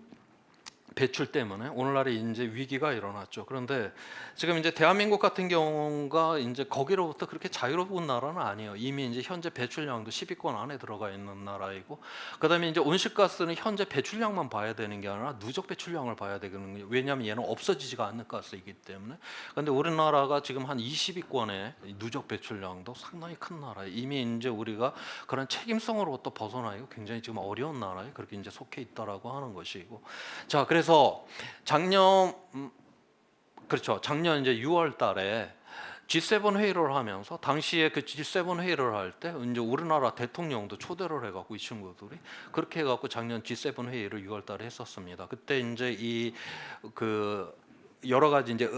배출 때문에 오늘날의 이제 위기가 일어났죠. 그런데 지금 이제 대한민국 같은 경우가 이제 거기로부터 그렇게 자유로운 나라는 아니에요. 이미 이제 현재 배출량도 10위권 안에 들어가 있는 나라이고, 그다음에 이제 온실가스는 현재 배출량만 봐야 되는 게 아니라 누적 배출량을 봐야 되는 거예요. 왜냐하면 얘는 없어지지가 않는 가스이기 때문에. 그런데 우리나라가 지금 한 20위권의 누적 배출량도 상당히 큰 나라예요. 이미 이제 우리가 그런 책임성으로부터 벗어나기가 굉장히 지금 어려운 나라에 그렇게 이제 속해 있다라고 하는 것이고, 자, 그래서 작년 이제 6월 달에 G7 회의를 하면서, 당시에 그 G7 회의를 할 때 이제 우리나라 대통령도 초대를 해갖고 이 친구들이 그렇게 해갖고 작년 G7 회의를 6월 달에 했었습니다. 그때 이제 그 여러 가지 이제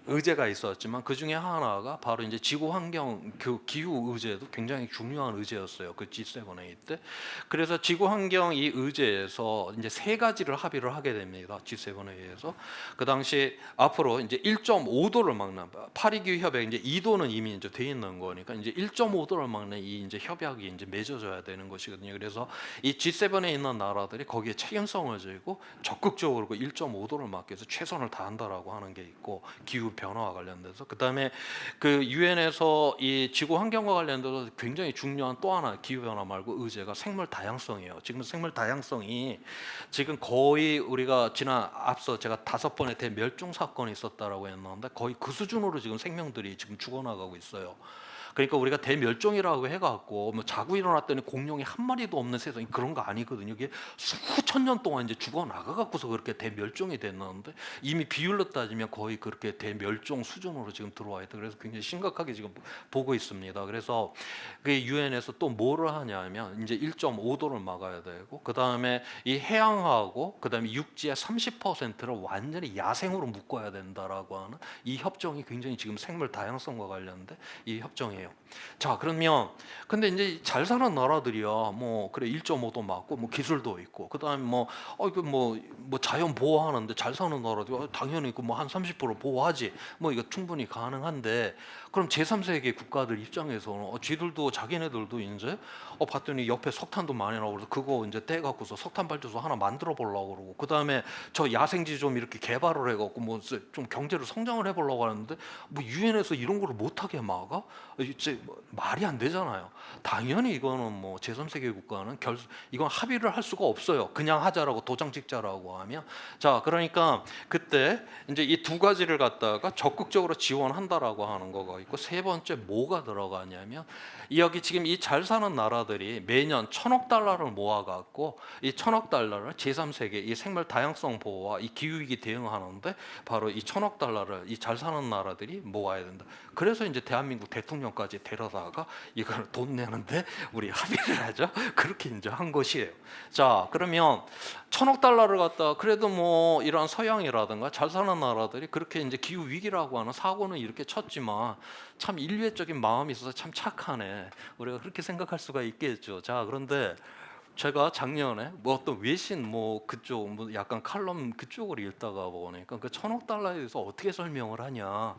의제가 있었지만 그 중에 하나가 바로 이제 지구 환경 그 기후 의제도 굉장히 중요한 의제였어요. 그 G7 회의 때. 그래서 지구 환경 이 의제에서 이제 세 가지를 합의를 하게 됩니다. G7 회의에서. 그 당시 앞으로 이제 1.5도를 막는, 파리 기후 협약 이제 2도는 이미 이제 돼 있는 거니까 이제 1.5도를 막는 이 이제 협약이 이제 맺어져야 되는 것이거든요. 그래서 이 G7에 있는 나라들이 거기에 책임성을 지고 적극적으로 그 1.5도를 막기 위해서 최선을 다한다라고 하는 게 있고, 기후 변화와 관련돼서. 그다음에 그 유엔에서 이 지구 환경과 관련돼서 굉장히 중요한 또 하나 기후 변화 말고 의제가 생물 다양성이에요. 지금 생물 다양성이 지금 거의 우리가 앞서 제가 5번의 대멸종 사건이 있었다라고 했는데 거의 그 수준으로 지금 생명들이 지금 죽어나가고 있어요. 그러니까 우리가 대멸종이라고 해갖고 뭐 자고 일어났더니 공룡이 한 마리도 없는 세상이 그런 거 아니거든요. 이게 수천 년 동안 이제 죽어 나가갖고서 그렇게 대멸종이 됐는데 이미 비율로 따지면 거의 그렇게 대멸종 수준으로 지금 들어와 있다. 그래서 굉장히 심각하게 지금 보고 있습니다. 그래서 그 유엔에서 또 뭐를 하냐면 이제 1.5도를 막아야 되고, 그 다음에 이 해양하고 그 다음에 육지의 30%를 완전히 야생으로 묶어야 된다라고 하는 이 협정이 굉장히 지금 생물 다양성과 관련된 이 협정이에요. 자, 그러면 근데 이제 잘 사는 나라들이야 뭐 그래 1.5도 맞고 뭐 기술도 있고, 그다음에 뭐 자연 보호하는데 잘 사는 나라도 당연히 뭐 한 30% 보호하지, 뭐 이거 충분히 가능한데, 그럼 제3세계 국가들 입장에서는 쥐들도 자기네들도 이제 봤더니 옆에 석탄도 많이 나오고 그래서 그거 이제 떼갖고서 석탄 발전소 하나 만들어 보려고 그러고, 그다음에 저 야생지 좀 이렇게 개발을 해갖고 뭐 좀 경제를 성장을 해보려고 하는데 뭐 유엔에서 이런 거를 못하게 막아? 이제 말이 안 되잖아요. 당연히 이거는 뭐 제3세계 국가는 이건 합의를 할 수가 없어요. 그냥 하자라고 도장 찍자라고 하면. 자, 그러니까 그때 이제 이 두 가지를 갖다가 적극적으로 지원한다라고 하는 거가 있고, 세 번째 뭐가 들어가냐면 여기 지금 이 잘 사는 나라들이 매년 1,000억 달러를 모아갖고 이 1,000억 달러를 제3세계 이 생물 다양성 보호와 이 기후위기 대응하는데 바로 이 1,000억 달러를 이 잘 사는 나라들이 모아야 된다. 그래서 이제 대한민국 대통령까지 중국까지 데려다가 이걸 돈 내는데 우리 합의를 하죠. 그렇게 이제 한 것이에요. 자, 그러면 1,000억 달러를 갖다 그래도 뭐 이런 서양이라든가 잘 사는 나라들이 그렇게 이제 기후 위기라고 하는 사고는 이렇게 쳤지만 참 인류애적인 마음이 있어서 참 착하네. 우리가 그렇게 생각할 수가 있겠죠. 자, 그런데 제가 작년에 뭐 어떤 외신 뭐 그쪽 뭐 약간 칼럼 그쪽을 읽다가 보니까 그 1,000억 달러에 대해서 어떻게 설명을 하냐.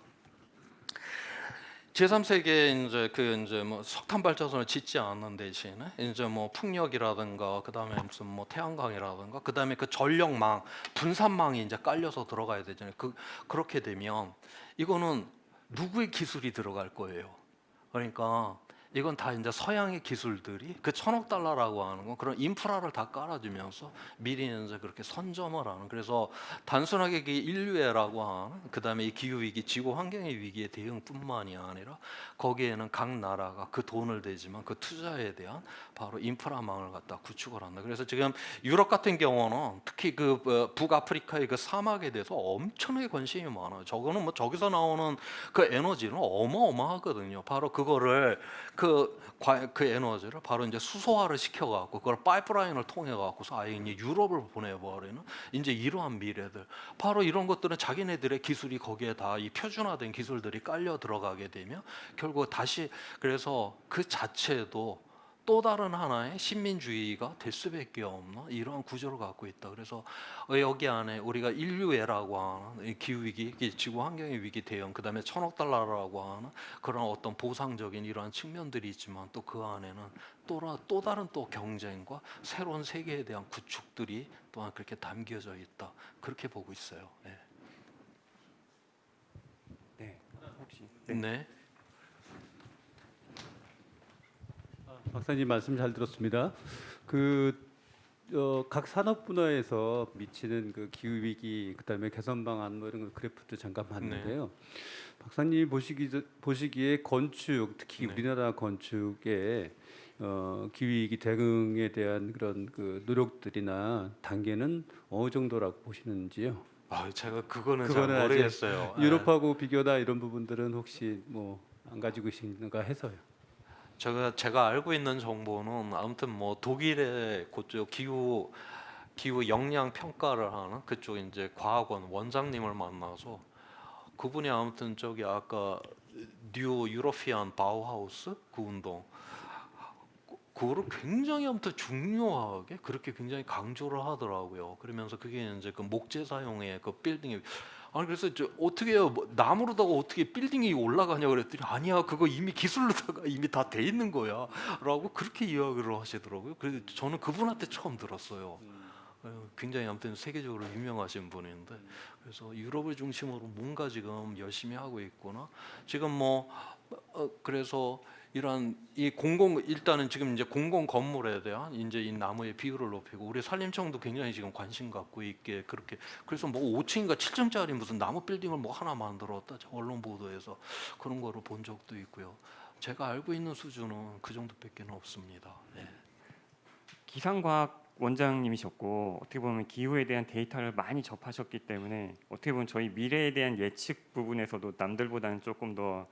제3세계 이제 뭐 석탄 발전소를 짓지 않는 대신에 이제 뭐 풍력이라든가 그다음에 무슨 뭐 태양광이라든가 그다음에 그 전력망 분산망이 이제 깔려서 들어가야 되잖아요. 그렇게 되면 이거는 누구의 기술이 들어갈 거예요. 그러니까 이건 다 이제 서양의 기술들이 그 1,000억 달러라고 하는 건 그런 인프라를 다 깔아주면서 미리 이제 그렇게 선점을 하는. 그래서 단순하게 그 인류애라고 하는 그다음에 이 기후 위기, 지구 환경의 위기에 대응뿐만이 아니라 거기에는 각 나라가 그 돈을 대지만 그 투자에 대한 바로 인프라망을 갖다 구축을 한다. 그래서 지금 유럽 같은 경우는 특히 그 북아프리카의 그 사막에 대해서 엄청나게 관심이 많아요. 저거는 뭐 저기서 나오는 그 에너지는 어마어마하거든요. 바로 그거를 그 에너지를 바로 이제 수소화를 시켜갖고 그걸 파이프라인을 통해갖고서 아예 이제 유럽을 보내버리는 이제 이러한 미래들, 바로 이런 것들은 자기네들의 기술이 거기에 다 이 표준화된 기술들이 깔려 들어가게 되면 결국 다시 그래서 그 자체도 또 다른 하나의 식민주의가 될 수밖에 없는 이러한 구조를 갖고 있다. 그래서 여기 안에 우리가 인류애라고 하는 이 기후 위기, 지구 환경의 위기 대응, 그다음에 1,000억 달러라고 하는 그런 어떤 보상적인 이러한 측면들이 있지만 또 그 안에는 또 다른 또 경쟁과 새로운 세계에 대한 구축들이 또한 그렇게 담겨져 있다. 그렇게 보고 있어요. 네. 네, 혹시 네. 박사님 말씀 잘 들었습니다. 각 산업 분야에서 미치는 그 기후 위기, 그다음에 개선 방안 뭐 이런 거 그래프도 잠깐 봤는데요. 박사님 보시기에 건축, 특히 네. 우리나라 건축의 기후 위기 대응에 대한 그런 그 노력들이나 단계는 어느 정도라고 보시는지요? 제가 그거는 잘 그거는 아직 모르겠어요. 유럽하고 비교나 이런 부분들은 혹시 뭐 안 가지고 계신가 해서요. 제가 알고 있는 정보는 아무튼 뭐 독일의 그쪽 기후 역량 평가를 하는 그쪽 이제 과학원 원장님을 만나서 그분이 아무튼 저기 아까 뉴 유로피안 바우하우스 그 운동 그거를 굉장히 아무튼 중요하게 그렇게 굉장히 강조를 하더라고요. 그러면서 그게 이제 그 목재 사용의 그 빌딩이 아니 그래서 어떻게 해요? 뭐 나무로다가 어떻게 빌딩이 올라가냐 그랬더니 아니야 그거 이미 기술로다가 이미 다 돼 있는 거야라고 그렇게 이야기를 하시더라고요. 그래서 저는 그분한테 처음 들었어요. 굉장히 아무튼 세계적으로 유명하신 분인데 그래서 유럽을 중심으로 뭔가 지금 열심히 하고 있구나. 지금 뭐 그래서 이런 일단은 지금 이제 공공 건물에 대한 이제 이 나무의 비율을 높이고 우리 산림청도 굉장히 지금 관심 갖고 있게 그렇게 그래서 뭐 5층인가 7층짜리 무슨 나무 빌딩을 뭐 하나 만들었다 언론 보도에서 그런 거를 본 적도 있고요. 제가 알고 있는 수준은 그 정도밖에 없습니다. 네. 기상과학 원장님이셨고 어떻게 보면 기후에 대한 데이터를 많이 접하셨기 때문에 어떻게 보면 저희 미래에 대한 예측 부분에서도 남들보다는 조금 더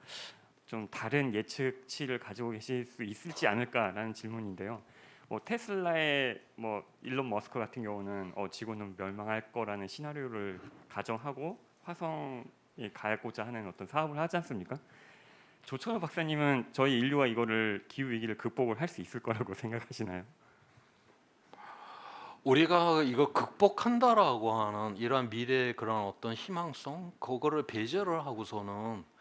좀 다른 예측치를 가지고 계실 수 있을지 않을까라는 질문인데요. 뭐 테슬라의 뭐 일론 머스크 같은 경우는 지구는 멸망할 거라는 시나리오를 가정하고 화성에 가고자 하는 어떤 사업을 하지 않습니까? 조천호 박사님은 저희 인류가 이거를 기후 위기를 극복을 할 수 있을 거라고 생각하시나요? 우리가 이거 극복한다라고 하는 이러한 미래의 그런 어떤 희망성 그거를 배제를 하고서는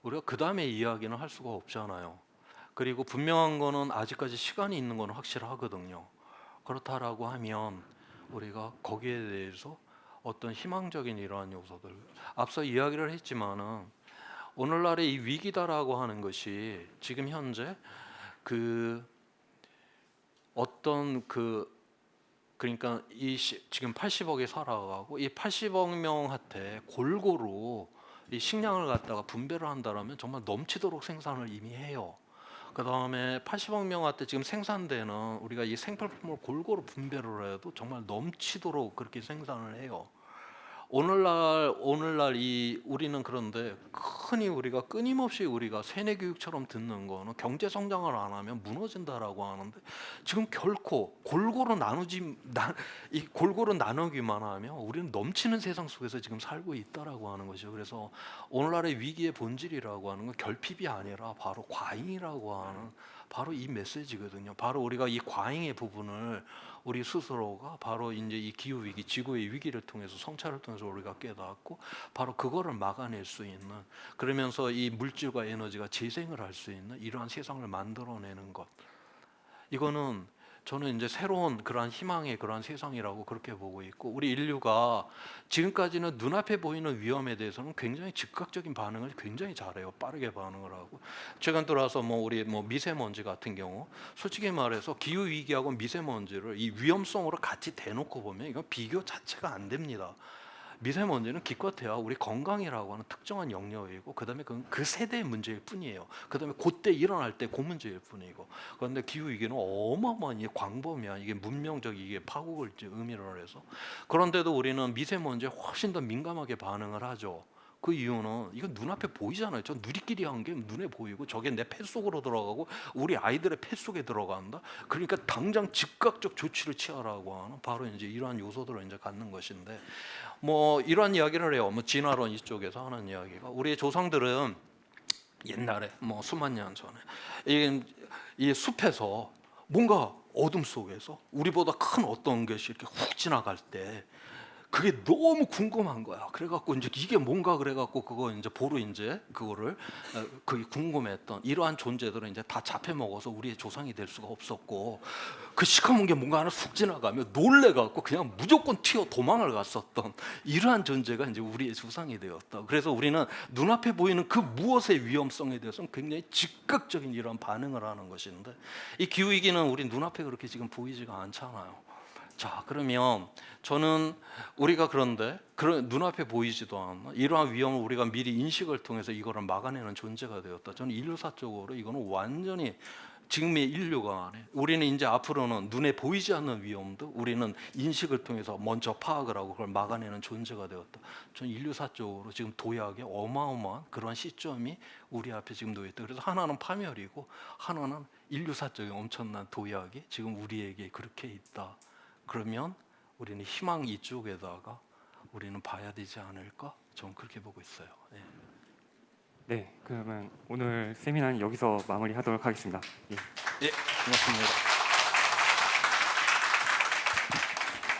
우리가 그 다음에 이야기는 할 수가 없잖아요. 그리고 분명한 거는 아직까지 시간이 있는 거는 확실하거든요. 그렇다라고 하면 우리가 거기에 대해서 어떤 희망적인 이러한 요소들 앞서 이야기를 했지만은 오늘날의 이 위기다라고 하는 것이 지금 현재 그 어떤 그러니까 지금 80억이 살아가고 이 80억 명한테 골고루 이 식량을 갖다가 분배를 한다라면 정말 넘치도록 생산을 이미 해요. 그 다음에 80억 명한테 지금 생산되는 우리가 이 생필품을 골고루 분배를 해도 정말 넘치도록 그렇게 생산을 해요. 오늘날 우리는 그런데 흔히 우리가 끊임없이 우리가 세뇌 교육처럼 듣는 거는 경제 성장을 안 하면 무너진다라고 하는데 지금 결코 골고루 나누기만 하면 우리는 넘치는 세상 속에서 지금 살고 있다라고 하는 거죠. 그래서 오늘날의 위기의 본질이라고 하는 건 결핍이 아니라 바로 과잉이라고 하는 바로 이 메시지거든요. 바로 우리가 이 과잉의 부분을 우리 스스로가 바로 이제 이 기후 위기, 지구의 위기를 통해서 성찰을 통해서 우리가 깨닫고 바로 그거를 막아낼 수 있는, 그러면서 이 물질과 에너지가 재생을 할 수 있는 이러한 세상을 만들어내는 것. 이거는 저는 이제 새로운 그러한 희망의 그러한 세상이라고 그렇게 보고 있고, 우리 인류가 지금까지는 눈앞에 보이는 위험에 대해서는 굉장히 즉각적인 반응을 굉장히 잘해요. 빠르게 반응을 하고, 최근 들어서 우리 미세먼지 같은 경우, 솔직히 말해서 기후 위기하고 미세먼지를 이 위험성으로 같이 대놓고 보면 이건 비교 자체가 안 됩니다. 미세먼지는 기껏해야 우리 건강이라고 하는 특정한 영역이고, 그다음에 그 세대의 문제일 뿐이에요. 그다음에 그때 일어날 때 그 문제일 뿐이고, 그런데 기후 위기는 어마어마한 이 광범위한 이게 문명적 이게 파국을 의미를 해서, 그런데도 우리는 미세먼지에 훨씬 더 민감하게 반응을 하죠. 그 이유는 이건 눈앞에 보이잖아요. 저 누리끼리 한 게 눈에 보이고 저게 내 폐 속으로 들어가고 우리 아이들의 폐 속에 들어간다. 그러니까 당장 즉각적 조치를 취하라고 하는 바로 이제 이러한 요소들을 이제 갖는 것인데, 이러한 이야기를 해요. 진화론 이쪽에서 하는 이야기가, 우리 조상들은 옛날에 수만 년 전에 이 숲에서 뭔가 어둠 속에서 우리보다 큰 어떤 것이 이렇게 훅 지나갈 때 그게 너무 궁금한 거야. 그래갖고 이제 이게 뭔가 그래갖고 그거 이제 보러 이제 그거를 그게 궁금했던 이러한 존재들은 이제 다 잡혀 먹어서 우리의 조상이 될 수가 없었고, 그 시커먼 게 뭔가 하나 쑥 지나가면 놀래갖고 그냥 무조건 튀어 도망을 갔었던 이러한 존재가 이제 우리의 조상이 되었다. 그래서 우리는 눈앞에 보이는 그 무엇의 위험성에 대해서는 굉장히 즉각적인 이런 반응을 하는 것인데, 이 기후 위기는 우리 눈앞에 그렇게 지금 보이지가 않잖아요. 자, 그러면 저는 우리가 그런데 그런 눈앞에 보이지도 않는 이러한 위험을 우리가 미리 인식을 통해서 이거를 막아내는 존재가 되었다. 저는 인류사적으로 이거는 완전히 지금의 인류가 안에 우리는 이제 앞으로는 눈에 보이지 않는 위험도 우리는 인식을 통해서 먼저 파악을 하고 그걸 막아내는 존재가 되었다. 저는 인류사적으로 지금 도약의 어마어마한 그런 시점이 우리 앞에 지금 놓여 있다. 그래서 하나는 파멸이고 하나는 인류사적인 엄청난 도약이 지금 우리에게 그렇게 있다. 그러면 우리는 희망 이쪽에다가 우리는 봐야 되지 않을까? 저는 그렇게 보고 있어요. 네. 네, 그러면 오늘 세미나는 여기서 마무리하도록 하겠습니다. 예. 예, 고맙습니다.